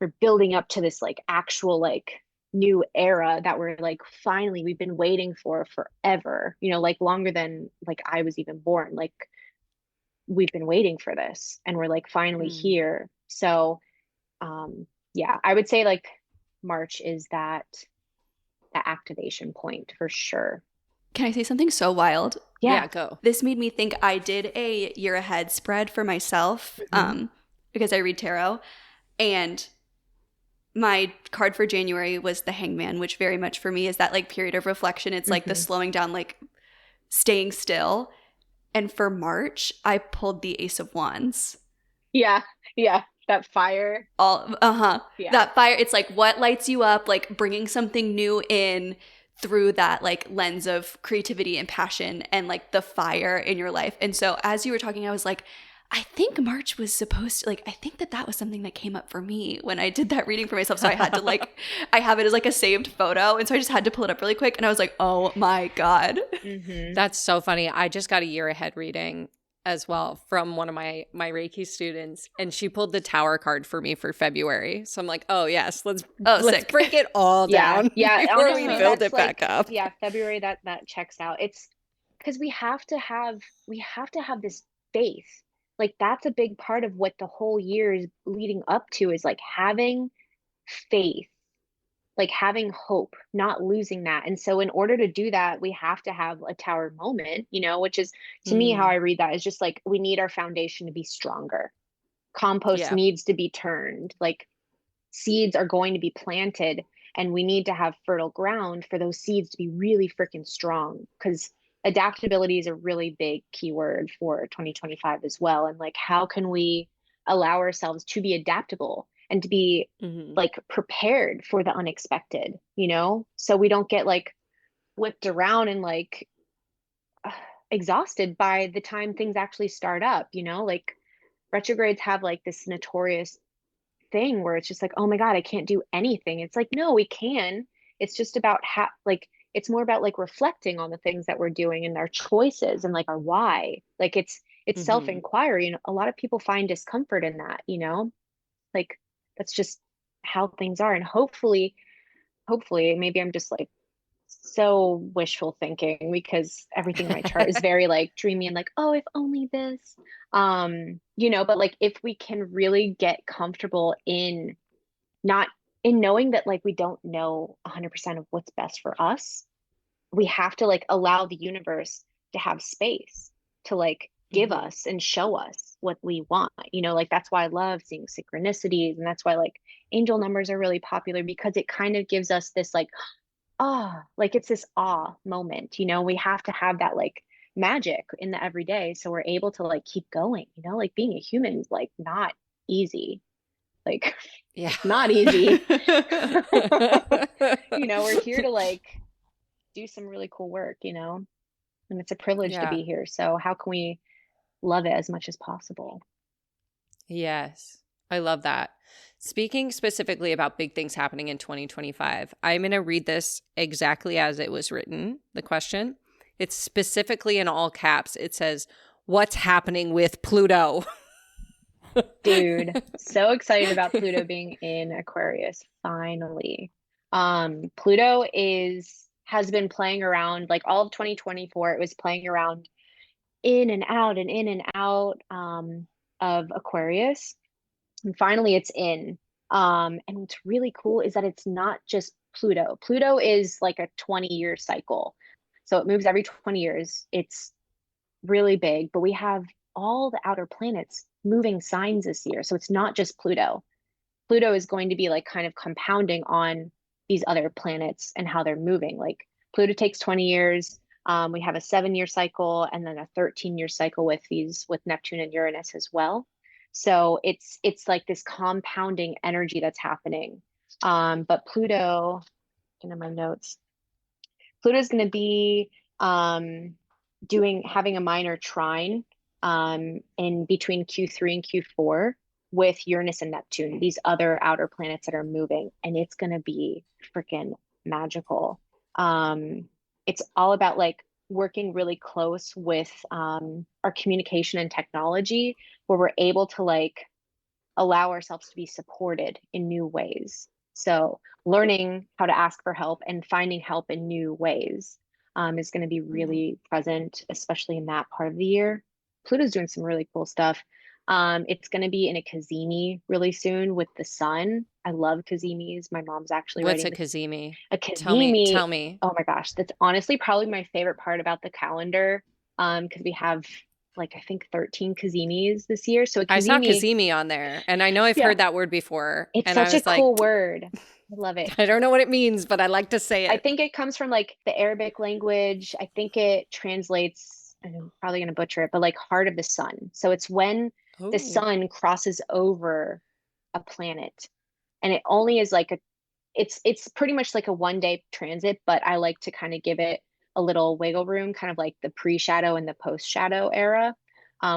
[SPEAKER 3] we're building up to this like actual like new era that we're like finally we've been waiting for forever, you know, like longer than like I was even born. Like we've been waiting for this and we're like finally
[SPEAKER 1] Mm.
[SPEAKER 3] here. So yeah, I would say like March is that activation point for sure.
[SPEAKER 1] Can I say something so wild?
[SPEAKER 3] Yeah.
[SPEAKER 2] Yeah, go.
[SPEAKER 1] This made me think I did a year ahead spread for myself,
[SPEAKER 3] Mhm.
[SPEAKER 1] because I read tarot. And my card for January was the Hangman, which very much for me is that like period of reflection. It's like the
[SPEAKER 3] Mhm.
[SPEAKER 1] slowing down, like staying still. And for March, I pulled the Ace of Wands.
[SPEAKER 3] Yeah. Yeah. That fire.
[SPEAKER 1] all
[SPEAKER 3] Yeah.
[SPEAKER 1] that fire, it's like what lights you up, like bringing something new in through that like lens of creativity and passion and like the fire in your life. And so as you were talking, I was like, I think March was supposed to, like, I think that that was something that came up for me when I did that reading for myself. So I had to like, I have it as like a saved photo. And so I just had to pull it up really quick. And I was like, oh my God.
[SPEAKER 3] Mm-hmm.
[SPEAKER 2] That's so funny. I just got a year ahead reading as well from one of my Reiki students, and she pulled the Tower card for me for February. So I'm like, oh yes, let's
[SPEAKER 1] Sick.
[SPEAKER 2] break it all
[SPEAKER 3] Yeah.
[SPEAKER 2] down
[SPEAKER 3] Yeah.
[SPEAKER 2] before we
[SPEAKER 3] Honestly,
[SPEAKER 2] build
[SPEAKER 3] that's
[SPEAKER 2] it back
[SPEAKER 3] like,
[SPEAKER 2] up.
[SPEAKER 3] yeah, February, that checks out. It's because we have to have this faith. Like that's a big part of what the whole year is leading up to, is like having faith, like having hope, not losing that. And so in order to do that, we have to have a tower moment, which is, to me, how
[SPEAKER 2] Mm,
[SPEAKER 3] I read that is just like we need our foundation to be stronger. Compost
[SPEAKER 2] yeah.
[SPEAKER 3] needs to be turned. Like seeds are going to be planted, and we need to have fertile ground for those seeds to be really freaking strong, because adaptability is a really big keyword for 2025 as well. And like, how can we allow ourselves to be adaptable and to be
[SPEAKER 2] Hmm.
[SPEAKER 3] like prepared for the unexpected, so we don't get like whipped around and like exhausted by the time things actually start up, like retrogrades have like this notorious thing where it's just like, oh my God, I can't do anything. It's like, no, we can. It's just about like, it's more about like reflecting on the things that we're doing and our choices and like our why. Like it's
[SPEAKER 2] Hmm.
[SPEAKER 3] self-inquiry. And a lot of people find discomfort in that, like that's just how things are. And hopefully, maybe I'm just like so wishful thinking, because everything in my chart is very like dreamy and like, oh, if only this. But like if we can really get comfortable in not in knowing that like we don't know 100% of what's best for us, we have to like allow the universe to have space to like give
[SPEAKER 2] Hmm.
[SPEAKER 3] us and show us what we want. Like that's why I love seeing synchronicities, and that's why like angel numbers are really popular, because it kind of gives us this like, like it's this awe moment. We have to have that like magic in the everyday, so we're able to like keep going. Like being a human is like not easy. Like
[SPEAKER 2] Yeah.
[SPEAKER 3] it's not easy. We're here to like do some really cool work, and it's a privilege to
[SPEAKER 2] Yeah.
[SPEAKER 3] be here. So how can we love it as much as possible?
[SPEAKER 2] Yes. I love that. Speaking specifically about big things happening in 2025, I'm going to read this exactly as it was written, the question. It's specifically in all caps. It says, "What's happening with Pluto?"
[SPEAKER 3] Dude, so excited about Pluto being in Aquarius finally. Pluto has been playing around like all of 2024. It was playing around in and out and in and out of Aquarius. And finally it's in. And what's really cool is that it's not just Pluto. Pluto is like a 20-year cycle. So it moves every 20 years. It's really big, but we have all the outer planets moving signs this year. So it's not just Pluto. Pluto is going to be like kind of compounding on these other planets and how they're moving. Like Pluto takes 20 years. We have a 7-year cycle and then a 13-year cycle with Neptune and Uranus as well. So it's like this compounding energy that's happening. But Pluto, in my notes, Pluto is going to be having a minor trine in between Q3 and Q4 with Uranus and Neptune, these other outer planets that are moving, and it's going to be freaking magical. Um, it's all about like working really close with our communication and technology, where we're able to like allow ourselves to be supported in new ways. So, learning how to ask for help and finding help in new ways is going to be
[SPEAKER 2] Mhm.
[SPEAKER 3] really present, especially in that part of the year. Pluto's doing some really cool stuff. It's going to be in a Kazemi really soon with the sun. I love Kazemis. My mom's actually
[SPEAKER 2] What's
[SPEAKER 3] writing
[SPEAKER 2] a Kazemi?
[SPEAKER 3] a
[SPEAKER 2] Tell me.
[SPEAKER 3] Kazemi.
[SPEAKER 2] Tell me.
[SPEAKER 3] Oh my gosh, that's honestly probably my favorite part about the calendar. Because we have like I think 13 Kazemis this year. So a
[SPEAKER 2] I saw
[SPEAKER 3] Kazemi,
[SPEAKER 2] Kazemi on there, and I know I've
[SPEAKER 3] yeah,
[SPEAKER 2] heard that word before,
[SPEAKER 3] it's
[SPEAKER 2] and I
[SPEAKER 3] such a
[SPEAKER 2] was like,
[SPEAKER 3] cool word. I love it.
[SPEAKER 2] I don't know what it means, but I like to say
[SPEAKER 3] I
[SPEAKER 2] it.
[SPEAKER 3] think it comes from like the Arabic language. I think it translates, and I'm probably going to butcher it, but like heart of the sun. So it's when the
[SPEAKER 2] Oh.
[SPEAKER 3] sun crosses over. a planet. And it only is like it's pretty much like a 1 day transit, but I like to kind of give it a little wiggle room, kind of like the pre-shadow and the post-shadow era,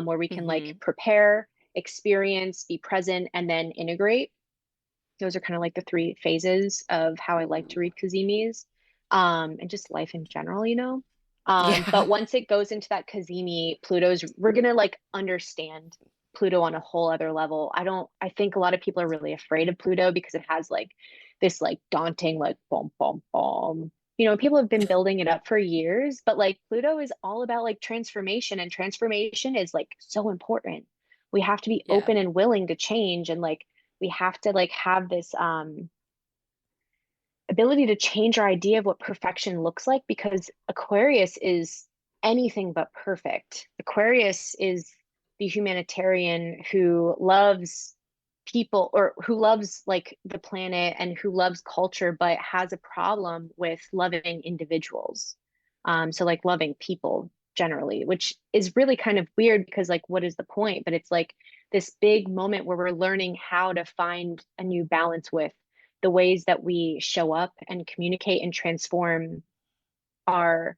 [SPEAKER 3] where we can like
[SPEAKER 2] Mm-hmm.
[SPEAKER 3] prepare, experience, be present, and then integrate. Those are kind of like the three phases of how I like to read Kazimis, and just life in general, you know.
[SPEAKER 2] Yeah.
[SPEAKER 3] But once it goes into that Kazimi, we're gonna like understand Pluto on a whole other level. I think a lot of people are really afraid of Pluto because it has like this like daunting, like boom, boom, boom. You know, people have been building it up for years, but like Pluto is all about like transformation, and transformation is like so important. We have to be
[SPEAKER 2] Yeah.
[SPEAKER 3] open and willing to change, and like we have to like have this ability to change our idea of what perfection looks like, because Aquarius is anything but perfect. Aquarius is the humanitarian who loves people, or who loves like the planet and who loves culture, but has a problem with loving individuals. So like loving people generally, which is really kind of weird because like what is the point? But it's like this big moment where we're learning how to find a new balance with the ways that we show up and communicate and transform our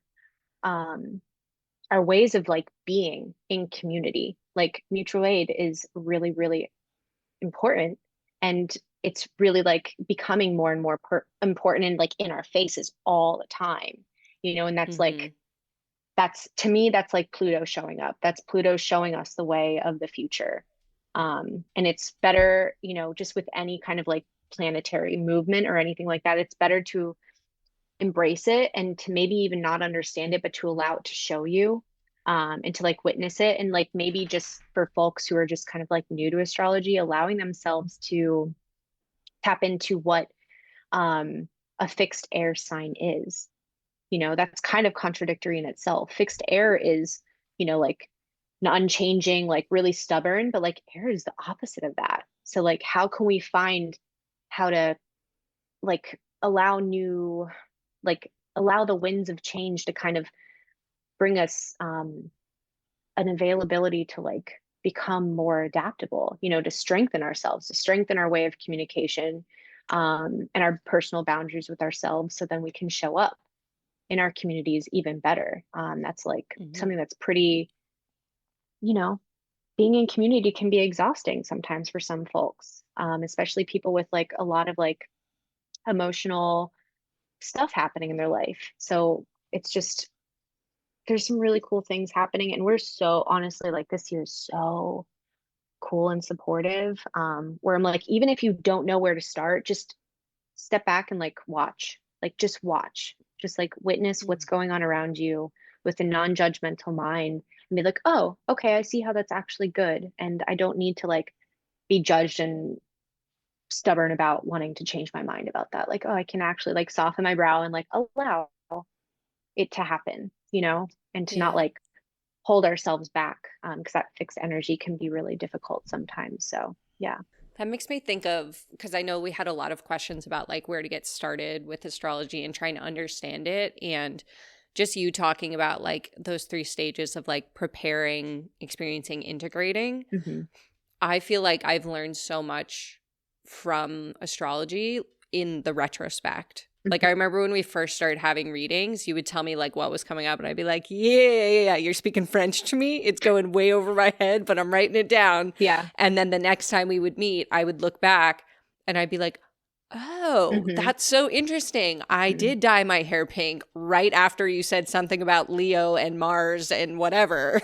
[SPEAKER 3] um our ways of like being in community. Like mutual aid is really, really important, and it's really like becoming more and more important and like in our faces all the time, you know. And
[SPEAKER 2] Mm-hmm.
[SPEAKER 3] that's to me, that's like Pluto showing up. That's Pluto showing us the way of the future. And it's better, you know, just with any kind of like planetary movement or anything like that, it's better to embrace it and to maybe even not understand it, but to allow it to show you, and to like witness it. And like maybe just for folks who are just kind of like new to astrology, allowing themselves to tap into what a fixed air sign is. You know, that's kind of contradictory in itself. Fixed air is, you know, like unchanging, like really stubborn, but like air is the opposite of that. So like how can we find how to like allow new, like allow the winds of change to kind of bring us an availability to like become more adaptable, you know, to strengthen ourselves, to strengthen our way of communication, and our personal boundaries with ourselves, so then we can show up in our communities even better. That's like
[SPEAKER 2] Mm-hmm.
[SPEAKER 3] something that's pretty, you know, being in community can be exhausting sometimes for some folks, especially people with like a lot of like emotional stuff happening in their life. So it's just, there's some really cool things happening. And we're so honestly, like this year is so cool and supportive. Where I'm like, even if you don't know where to start, just step back and like watch, like just watch, just like witness what's going on around you with a non-judgmental mind, and be like, oh, okay, I see how that's actually good. And I don't need to like be judged and stubborn about wanting to change my mind about that. Like, oh, I can actually like soften my brow and like allow it to happen, you know, and to not
[SPEAKER 2] Yeah.
[SPEAKER 3] like hold ourselves back, because that fixed energy can be really difficult sometimes. So yeah.
[SPEAKER 2] That makes me think of, because I know we had a lot of questions about like where to get started with astrology and trying to understand it. And just you talking about like those three stages of like preparing, experiencing, integrating.
[SPEAKER 3] Hmm.
[SPEAKER 2] I feel like I've learned so much from astrology in the retrospect. Like I
[SPEAKER 3] Hmm.
[SPEAKER 2] remember when we first started having readings, you would tell me like what was coming up and I'd be like, yeah, you're speaking French to me. It's going way over my head, but I'm writing it down.
[SPEAKER 3] Yeah.
[SPEAKER 2] And then the next time we would meet, I would look back and I'd be like, oh,
[SPEAKER 3] Hmm.
[SPEAKER 2] that's so interesting. I did dye my hair pink right after you said something about Leo and Mars and whatever.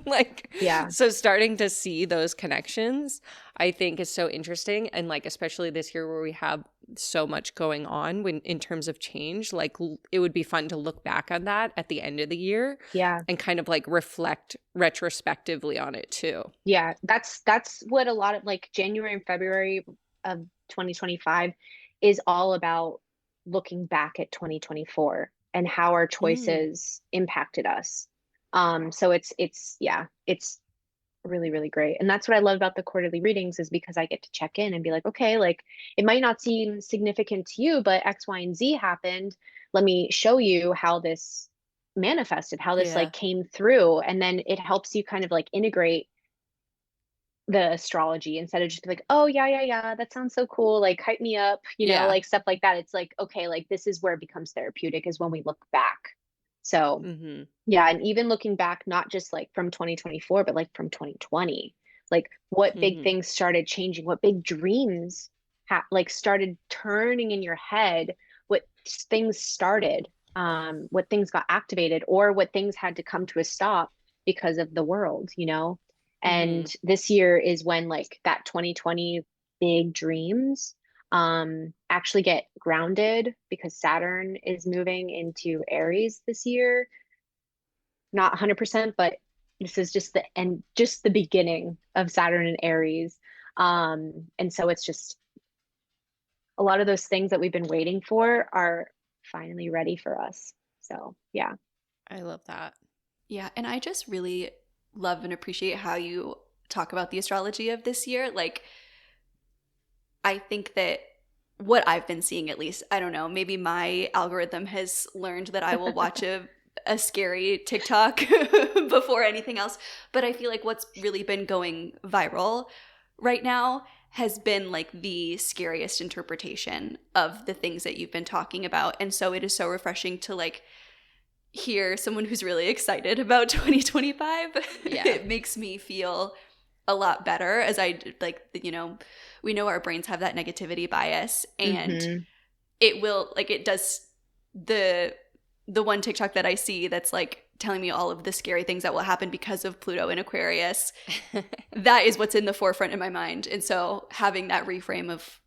[SPEAKER 2] Like,
[SPEAKER 3] Yeah.
[SPEAKER 2] so starting to see those connections, I think is so interesting. And like, especially this year where we have so much going on when in terms of change, like it would be fun to look back on that at the end of the year
[SPEAKER 3] Yeah.
[SPEAKER 2] and kind of like reflect retrospectively on it too.
[SPEAKER 3] Yeah. That's what a lot of like January and February of 2025 is all about, looking back at 2024 and how our
[SPEAKER 2] Mm,
[SPEAKER 3] choices impacted us. So it's yeah, it's really, really great. And that's what I love about the quarterly readings, is because I get to check in and be like, okay, like it might not seem significant to you, but X, Y, and Z happened. Let me show you how this manifested, how this
[SPEAKER 2] yeah.
[SPEAKER 3] like came through. And then it helps you kind of like integrate the astrology instead of just be like, oh yeah, yeah, yeah, that sounds so cool. Like hype me up,
[SPEAKER 2] Yeah.
[SPEAKER 3] like stuff like that. It's like, okay, like this is where it becomes therapeutic is when we look back. So
[SPEAKER 2] Mm-hmm.
[SPEAKER 3] yeah, and even looking back, not just like from 2024, but like from 2020, like what big
[SPEAKER 2] Mm-hmm.
[SPEAKER 3] things started changing, what big dreams like started turning in your head, what things started, what things got activated, or what things had to come to a stop because of the world,
[SPEAKER 2] Mm-hmm.
[SPEAKER 3] And this year is when like that 2020 big dreams actually get grounded because Saturn is moving into Aries this year. Not 100%, but this is just the beginning of Saturn and Aries. And so it's just a lot of those things that we've been waiting for are finally ready for us. So, yeah.
[SPEAKER 2] I love that.
[SPEAKER 1] Yeah, and I just really love and appreciate how you talk about the astrology of this year. Like, I think that what I've been seeing, at least, I don't know, maybe my algorithm has learned that I will watch a scary TikTok before anything else. But I feel like what's really been going viral right now has been like the scariest interpretation of the things that you've been talking about. And so it is so refreshing to like hear someone who's really excited about 2025.
[SPEAKER 2] Yeah.
[SPEAKER 1] It makes me feel a lot better as I like, we know our brains have that negativity bias, and
[SPEAKER 3] Hmm.
[SPEAKER 1] it will like it does the one TikTok that I see that's like telling me all of the scary things that will happen because of Pluto in Aquarius. That is what's in the forefront in my mind. And so having that reframe of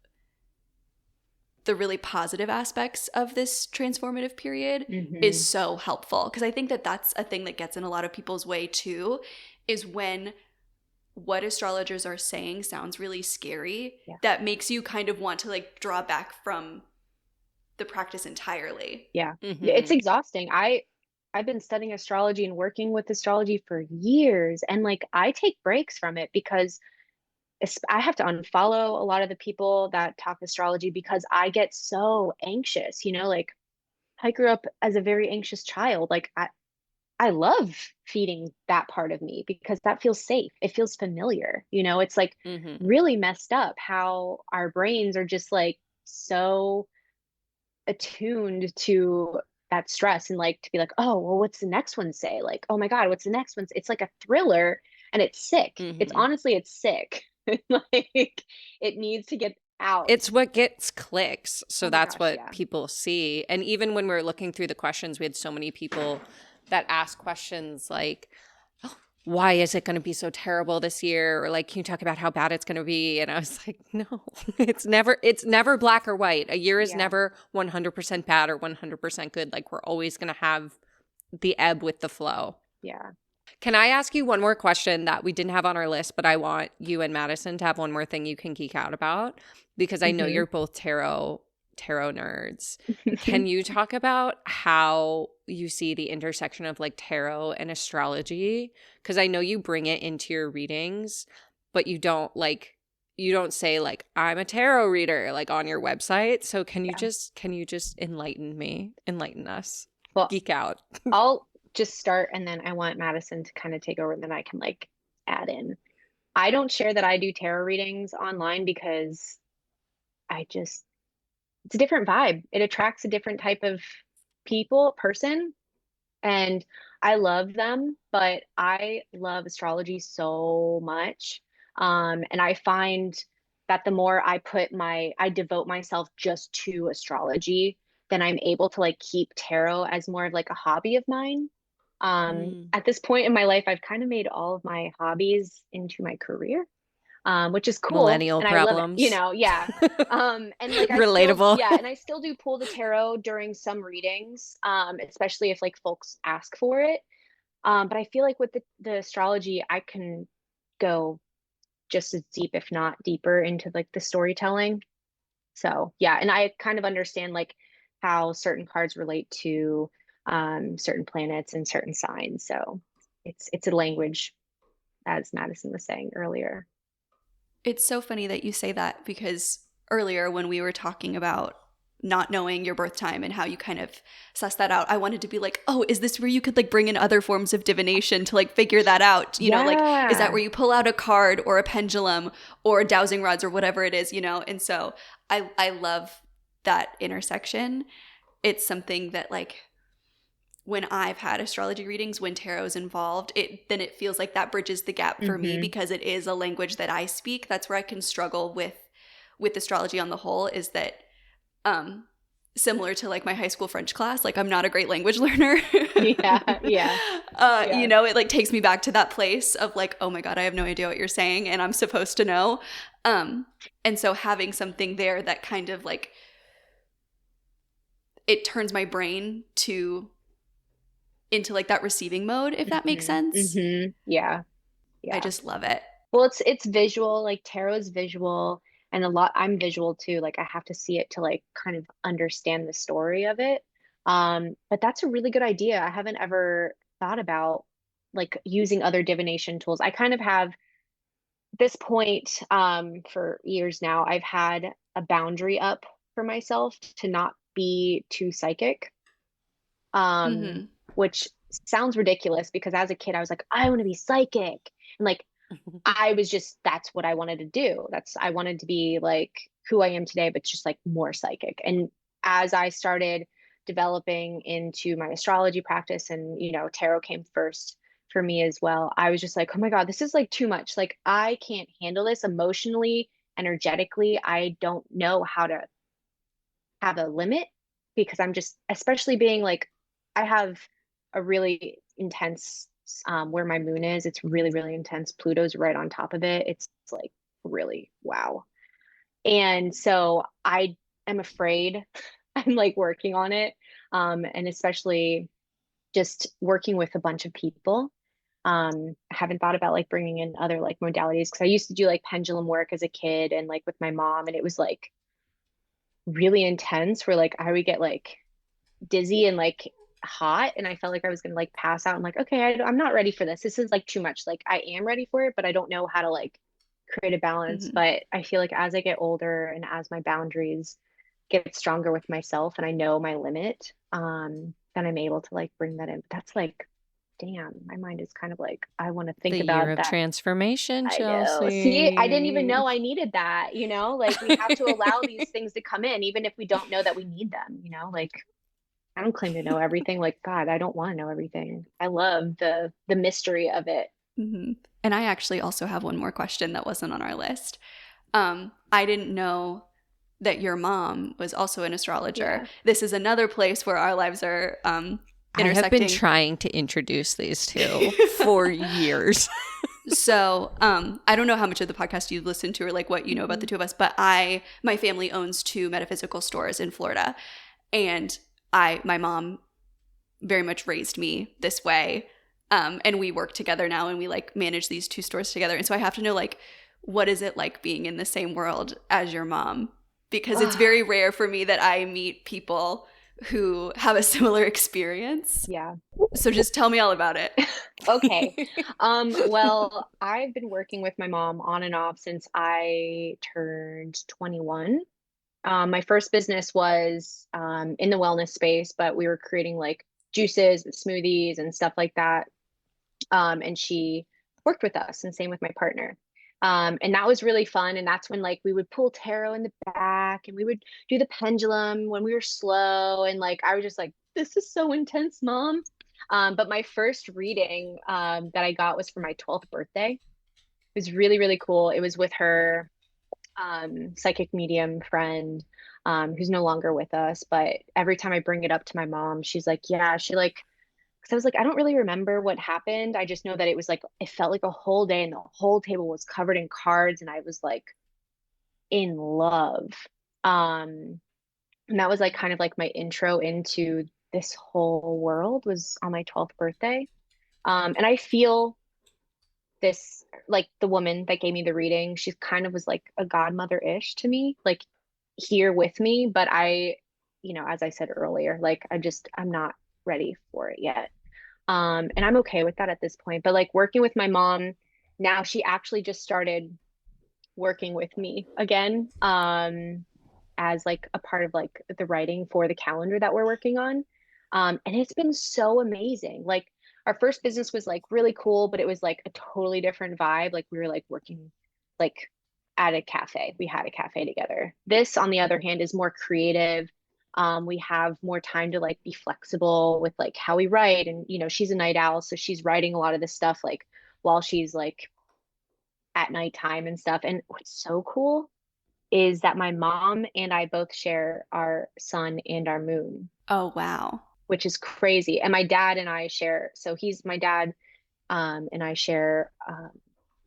[SPEAKER 1] the really positive aspects of this transformative period is
[SPEAKER 3] Hmm.
[SPEAKER 1] so helpful, because I think that that's a thing that gets in a lot of people's way too, is when what astrologers are saying sounds really scary,
[SPEAKER 3] Yeah.
[SPEAKER 1] that makes you kind of want to like draw back from the practice entirely.
[SPEAKER 3] Yeah. Yeah, it's
[SPEAKER 2] Mm-hmm.
[SPEAKER 3] exhausting. I've been studying astrology and working with astrology for years, and like I take breaks from it because I have to unfollow a lot of the people that talk astrology because I get so anxious, like I grew up as a very anxious child. Like I love feeding that part of me because that feels safe. It feels familiar. It's like
[SPEAKER 2] Mm-hmm.
[SPEAKER 3] really messed up how our brains are just like so attuned to that stress, and like to be like, oh, well, what's the next one say? Like, oh my God, what's the next one? It's like a thriller and it's sick. It's
[SPEAKER 2] Mm-hmm.
[SPEAKER 3] honestly, it's sick. Like it needs to get out.
[SPEAKER 2] It's what gets clicks. So
[SPEAKER 3] Oh my
[SPEAKER 2] that's
[SPEAKER 3] gosh,
[SPEAKER 2] what
[SPEAKER 3] yeah.
[SPEAKER 2] people see. And even when we're looking through the questions, we had so many people that ask questions like, "Oh, why is it going to be so terrible this year?" Or like, can you talk about how bad it's going to be? And I was like, no, it's never black or white. A year is
[SPEAKER 3] Yeah.
[SPEAKER 2] never 100% bad or 100% good. Like we're always going to have the ebb with the flow.
[SPEAKER 3] Yeah.
[SPEAKER 2] Can I ask you one more question that we didn't have on our list, but I want you and Madison to have one more thing you can geek out about, because I know
[SPEAKER 3] Hmm.
[SPEAKER 2] you're both tarot nerds. Can you talk about how you see the intersection of like tarot and astrology? Because I know you bring it into your readings, but you don't say like I'm a tarot reader like on your website. So
[SPEAKER 3] Yeah.
[SPEAKER 2] can you just enlighten us,
[SPEAKER 3] Well,
[SPEAKER 2] geek out?
[SPEAKER 3] I'll just start and then I want Madison to kind of take over and then I can like add in. I don't share that I do tarot readings online because I just it's a different vibe. It attracts a different type of person, and I love them, but I love astrology so much. And I find that the more I devote myself just to astrology, then I'm able to like keep tarot as more of like a hobby of mine.
[SPEAKER 2] Mm.
[SPEAKER 3] At this point in my life, I've kind of made all of my hobbies into my career, which is cool.
[SPEAKER 2] Millennial
[SPEAKER 3] And I love it,
[SPEAKER 2] problems.
[SPEAKER 3] yeah. And like
[SPEAKER 2] Relatable.
[SPEAKER 3] and I still do pull the tarot during some readings, especially if like folks ask for it. But I feel like with the astrology, I can go just as deep, if not deeper, into like the storytelling. So yeah, and I kind of understand like how certain cards relate to certain planets and certain signs. So it's a language, as Madison was saying earlier.
[SPEAKER 1] It's so funny that you say that, because earlier when we were talking about not knowing your birth time and how you kind of suss that out. I wanted to be like, oh, is this where you could like bring in other forms of divination to like figure that out? You know, like, is that
[SPEAKER 3] Yeah.
[SPEAKER 1] where you pull out a card or a pendulum or dowsing rods or whatever it is, you know? And so I love that intersection. It's something that like when I've had astrology readings, when tarot's involved, then it feels like that bridges the gap for me
[SPEAKER 3] Mm-hmm.
[SPEAKER 1] because it is a language that I speak. That's where I can struggle with astrology on the whole, is that similar to like my high school French class, like I'm not a great language learner.
[SPEAKER 3] Yeah. Yeah.
[SPEAKER 1] You
[SPEAKER 3] Yeah.
[SPEAKER 1] know, it like takes me back to that place of like, oh my God, I have no idea what you're saying and I'm supposed to know. And so having something there that kind of like, it turns my brain into like that receiving mode, if that makes
[SPEAKER 3] Mm-hmm.
[SPEAKER 1] sense.
[SPEAKER 3] Mm-hmm. Yeah.
[SPEAKER 1] I
[SPEAKER 3] Yeah.
[SPEAKER 1] just love it.
[SPEAKER 3] Well, it's visual, like tarot is visual, and a lot I'm visual too. Like I have to see it to like kind of understand the story of it. But that's a really good idea. I haven't ever thought about like using other divination tools. I kind of have this point for years now. I've had a boundary up for myself to not be too psychic. Um,
[SPEAKER 1] Mm-hmm.
[SPEAKER 3] which sounds ridiculous because as a kid I was like, I want to be psychic. And like I was just, that's what I wanted to do. I wanted to be like who I am today, but just like more psychic. And as I started developing into my astrology practice and, tarot came first for me as well, I was just like, oh my God, this is like too much. Like, I can't handle this emotionally, energetically. I don't know how to have a limit because I'm just, especially being like, I have a really intense, where my moon is, it's really, really intense. Pluto's right on top of it. It's like really, wow. And so I am afraid. I'm like working on it. And especially just working with a bunch of people. I haven't thought about like bringing in other like modalities because I used to do like pendulum work as a kid and like with my mom, and it was like really intense where like I would get like dizzy and like hot and I felt like I was gonna like pass out. I'm like, okay, I'm not ready for this. This is like too much. Like I am ready for it, but I don't know how to like create a balance.
[SPEAKER 1] Mm-hmm.
[SPEAKER 3] But I feel like as I get older and as my boundaries get stronger with myself and I know my limit, then I'm able to like bring that in. But that's like, damn, my mind is kind of like, I want to
[SPEAKER 2] The
[SPEAKER 3] think
[SPEAKER 2] year
[SPEAKER 3] about
[SPEAKER 2] of
[SPEAKER 3] that.
[SPEAKER 2] transformation,
[SPEAKER 3] I know. See, I didn't even
[SPEAKER 2] Chelsea.
[SPEAKER 3] know I needed that, Like we have to allow these things to come in, even if we don't know that we need them, Like I don't claim to know everything. Like God, I don't want to know everything. I love the mystery of it.
[SPEAKER 1] Mm-hmm. And I actually also have one more question that wasn't on our list. I didn't know that your mom was also an astrologer.
[SPEAKER 3] Yeah.
[SPEAKER 1] This is another place where our lives are
[SPEAKER 2] I have been
[SPEAKER 1] intersecting.
[SPEAKER 2] trying to introduce these two for years.
[SPEAKER 1] So I don't know how much of the podcast you've listened to or like what you know about the two of us, but my family owns two metaphysical stores in Florida. And my mom very much raised me this way. And we work together now and we like manage these two stores together. And so I have to know like, what is it like being in the same world as your mom? Because it's
[SPEAKER 3] Oh,
[SPEAKER 1] very rare for me that I meet people who have a similar experience.
[SPEAKER 3] yeah.
[SPEAKER 1] So just tell me all about it.
[SPEAKER 3] Okay. Well, I've been working with my mom on and off since I turned 21. My first business was in the wellness space, but we were creating like juices, smoothies, and stuff like that. And she worked with us, and same with my partner. And that was really fun. And that's when like we would pull tarot in the back, and we would do the pendulum when we were slow. And like I was just like, this is so intense, mom. But my first reading that I got was for my 12th birthday. It was really, really cool. It was with her psychic medium friend who's no longer with us. But every time I bring it up to my mom, she's like, yeah, she like, because I was like, I don't really remember what happened. I just know that it was like, it felt like a whole day and the whole table was covered in cards and I was like in love. Um, and that was like kind of like my intro into this whole world was on my 12th birthday. And I feel this like the woman that gave me the reading, she kind of was like a godmother-ish to me, like here with me. But as I said earlier, like I'm not ready for it yet. And I'm okay with that at this point. But like working with my mom, now she actually just started working with me again. as like a part of like the writing for the calendar that we're working on. And it's been so amazing. Like our first business was like really cool, but it was like a totally different vibe. Like we were like working like at a cafe. We had a cafe together. This, on the other hand, is more creative. We have more time to like be flexible with like how we write. And, you know, she's a night owl, so she's writing a lot of this stuff like while she's like at nighttime and stuff. And what's so cool is that my mom and I both share our sun and our moon,
[SPEAKER 1] Oh, wow.
[SPEAKER 3] which is crazy. And my dad and I share, so he's my dad, and I share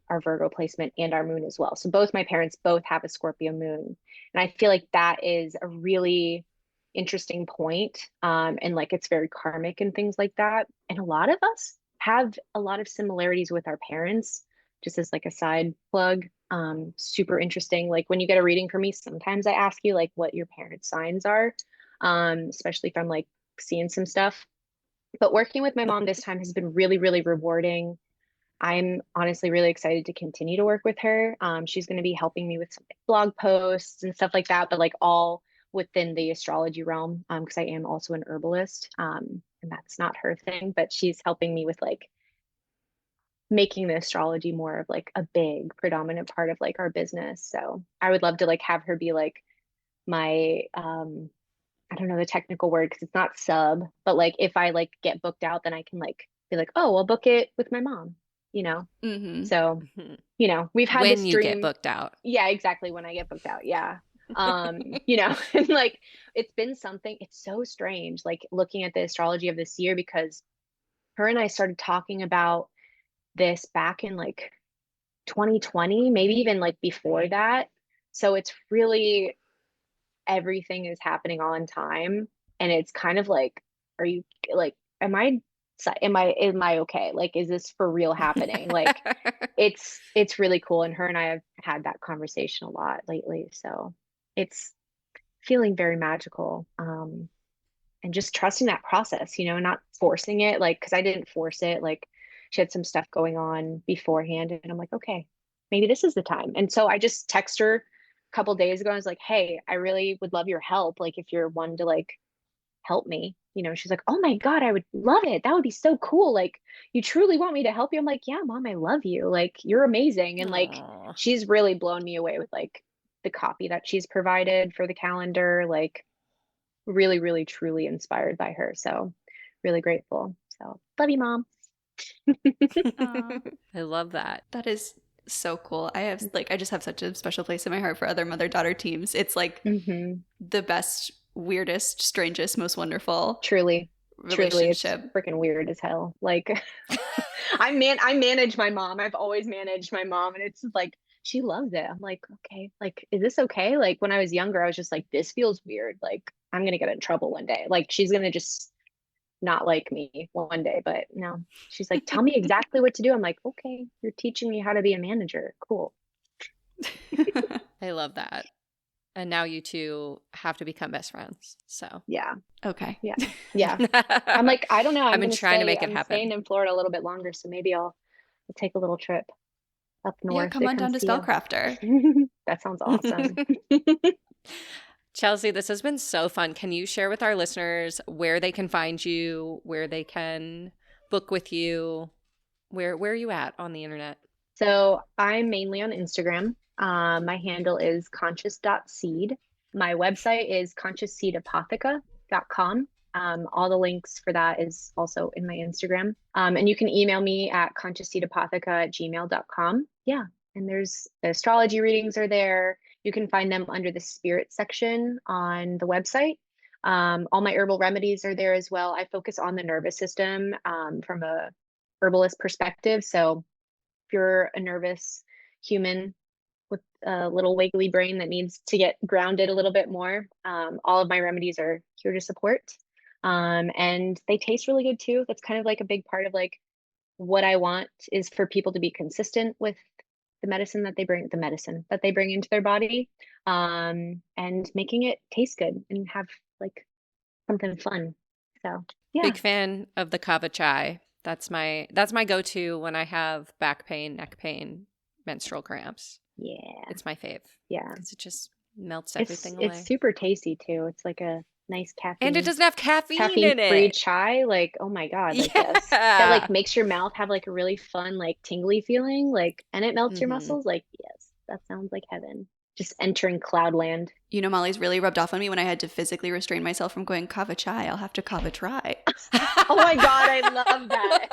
[SPEAKER 3] our Virgo placement and our moon as well. So both my parents both have a Scorpio moon. And I feel like that is a really interesting point. And like it's very karmic and things like that. And a lot of us have a lot of similarities with our parents, just as like a side plug. Super interesting. Like when you get a reading from me, sometimes I ask you like what your parents' signs are, especially if I'm like seeing some stuff. But working with my mom this time has been really, really rewarding. I'm honestly really excited to continue to work with her. She's going to be helping me with some blog posts and stuff like that, but like all within the astrology realm, because I am also an herbalist, and that's not her thing, but she's helping me with like making the astrology more of like a big predominant part of like our business. So I would love to like have her be like my I don't know the technical word because it's not sub, but like if I like get booked out, then I can like be like, oh, I'll book it with my mom, you know?
[SPEAKER 1] Mm-hmm.
[SPEAKER 3] So, you know, we've had
[SPEAKER 2] When
[SPEAKER 3] this
[SPEAKER 2] you get
[SPEAKER 3] dream.
[SPEAKER 2] booked out.
[SPEAKER 3] Yeah, exactly. When I get booked out. Yeah. You know, and like it's been something, it's so strange, like looking at the astrology of this year because her and I started talking about this back in like 2020, maybe even like before that. So it's really everything is happening on time. And it's kind of like, are you like, am I okay? Like, is this for real happening? Like, it's really cool. And her and I have had that conversation a lot lately. So it's feeling very magical. And just trusting that process, you know, not forcing it, like, because I didn't force it. Like, she had some stuff going on beforehand, and I'm like, okay, maybe this is the time. And so I just text her a couple days ago. I was like, hey, I really would love your help. Like, if you're one to like help me, you know, she's like, oh my God, I would love it. That would be so cool. Like, you truly want me to help you? I'm like, yeah, mom, I love you. Like, you're amazing. And like,
[SPEAKER 2] Aw.
[SPEAKER 3] she's really blown me away with like the copy that she's provided for the calendar. Like, really, really, truly inspired by her. So, really grateful. So, love you, mom.
[SPEAKER 1] Aw,
[SPEAKER 2] I love that.
[SPEAKER 1] that is so cool. I just have such a special place in my heart for other mother-daughter teams. It's like
[SPEAKER 3] Hmm.
[SPEAKER 1] the best, weirdest, strangest, most wonderful
[SPEAKER 3] Truly, truly, it's
[SPEAKER 1] relationship.
[SPEAKER 3] freaking weird as hell. Like, I manage my mom. I've always managed my mom, and it's like she loves it. I'm like, okay, like, is this okay? Like when I was younger, I was just like, this feels weird. Like I'm gonna get in trouble one day. Like she's gonna just not like me one day. But no, she's like, tell me exactly what to do. I'm like, okay, you're teaching me how to be a manager. Cool.
[SPEAKER 2] I love that. And now you two have to become best friends. So
[SPEAKER 3] Yeah,
[SPEAKER 1] Okay.
[SPEAKER 3] yeah, yeah. I'm like, I don't know.
[SPEAKER 2] I've been trying to make it
[SPEAKER 3] I'm staying
[SPEAKER 2] happen.
[SPEAKER 3] in Florida a little bit longer, so maybe I'll take a little trip up
[SPEAKER 1] Yeah,
[SPEAKER 3] north
[SPEAKER 1] come
[SPEAKER 3] to
[SPEAKER 1] on
[SPEAKER 3] come
[SPEAKER 1] down to
[SPEAKER 3] see you.
[SPEAKER 1] Spellcrafter.
[SPEAKER 3] That sounds awesome.
[SPEAKER 2] Chelsee, this has been so fun. Can you share with our listeners where they can find you, where they can book with you? Where are you at on the internet?
[SPEAKER 3] So I'm mainly on Instagram. My handle is conscious.seed. My website is consciousseedapotheca.com. All the links for that is also in my Instagram. And you can email me at consciousseedapotheca@gmail.com. Yeah. And there's the astrology readings are there. You can find them under the spirit section on the website. All my herbal remedies are there as well. I focus on the nervous system from a herbalist perspective. So if you're a nervous human with a little wiggly brain that needs to get grounded a little bit more, all of my remedies are here to support. And they taste really good too. That's kind of like a big part of like what I want is for people to be consistent with the medicine that they bring into their body, and making it taste good and have like something fun. So yeah,
[SPEAKER 2] Big fan of the kava chai. That's my go-to when I have back pain, neck pain, menstrual cramps.
[SPEAKER 3] yeah,
[SPEAKER 2] It's my fave
[SPEAKER 3] yeah.
[SPEAKER 2] because it just Melts
[SPEAKER 3] It's
[SPEAKER 2] everything away.
[SPEAKER 3] it's super tasty too. It's like a nice
[SPEAKER 2] And it doesn't have caffeine in
[SPEAKER 3] caffeine-free
[SPEAKER 2] it.
[SPEAKER 3] chai. Like, oh my God, like this. That
[SPEAKER 2] Yeah.
[SPEAKER 3] like makes your mouth have like a really fun, like tingly feeling, like, and it melts your
[SPEAKER 2] Hmm.
[SPEAKER 3] muscles. Like, yes, that sounds like heaven. Just entering cloudland.
[SPEAKER 1] You know, Molly's really rubbed off on me when I had to physically restrain myself from going kava chai. I'll have to kava try.
[SPEAKER 3] Oh my God, I love that.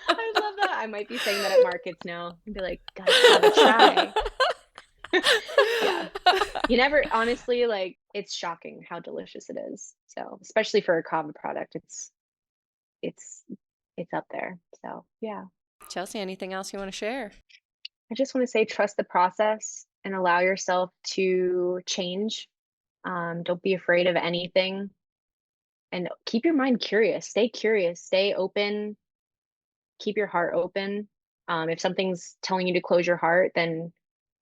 [SPEAKER 3] I love that. I might be saying that at markets now and be like, gotta have a try. Yeah. You never, honestly, like, it's shocking how delicious it is. So, especially for a kava product, it's, it's up there. So, yeah.
[SPEAKER 2] Chelsee, anything else you want to share?
[SPEAKER 3] I just want to say, trust the process and allow yourself to change. Don't be afraid of anything and keep your mind curious, stay open, keep your heart open. If something's telling you to close your heart, then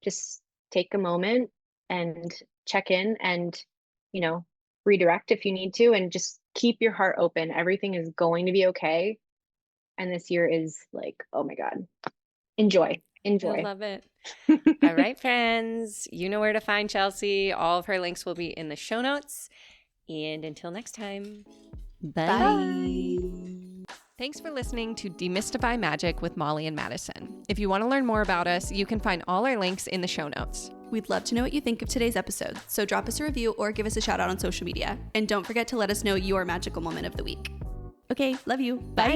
[SPEAKER 3] just take a moment and check in and, you know, redirect if you need to, and just keep your heart open. Everything is going to be okay. And this year is like, oh my God, enjoy,
[SPEAKER 2] I
[SPEAKER 3] enjoy.
[SPEAKER 2] love it. All right, friends, you know where to find Chelsee. All of her links will be in the show notes. And until next time, bye.
[SPEAKER 3] Bye.
[SPEAKER 2] Thanks for listening to Demystify Magic with Molly and Madison. If you want to learn more about us, you can find all our links in the show notes.
[SPEAKER 1] We'd love to know what you think of today's episode, so drop us a review or give us a shout out on social media. And don't forget to let us know your magical moment of the week. Okay, love you. Bye.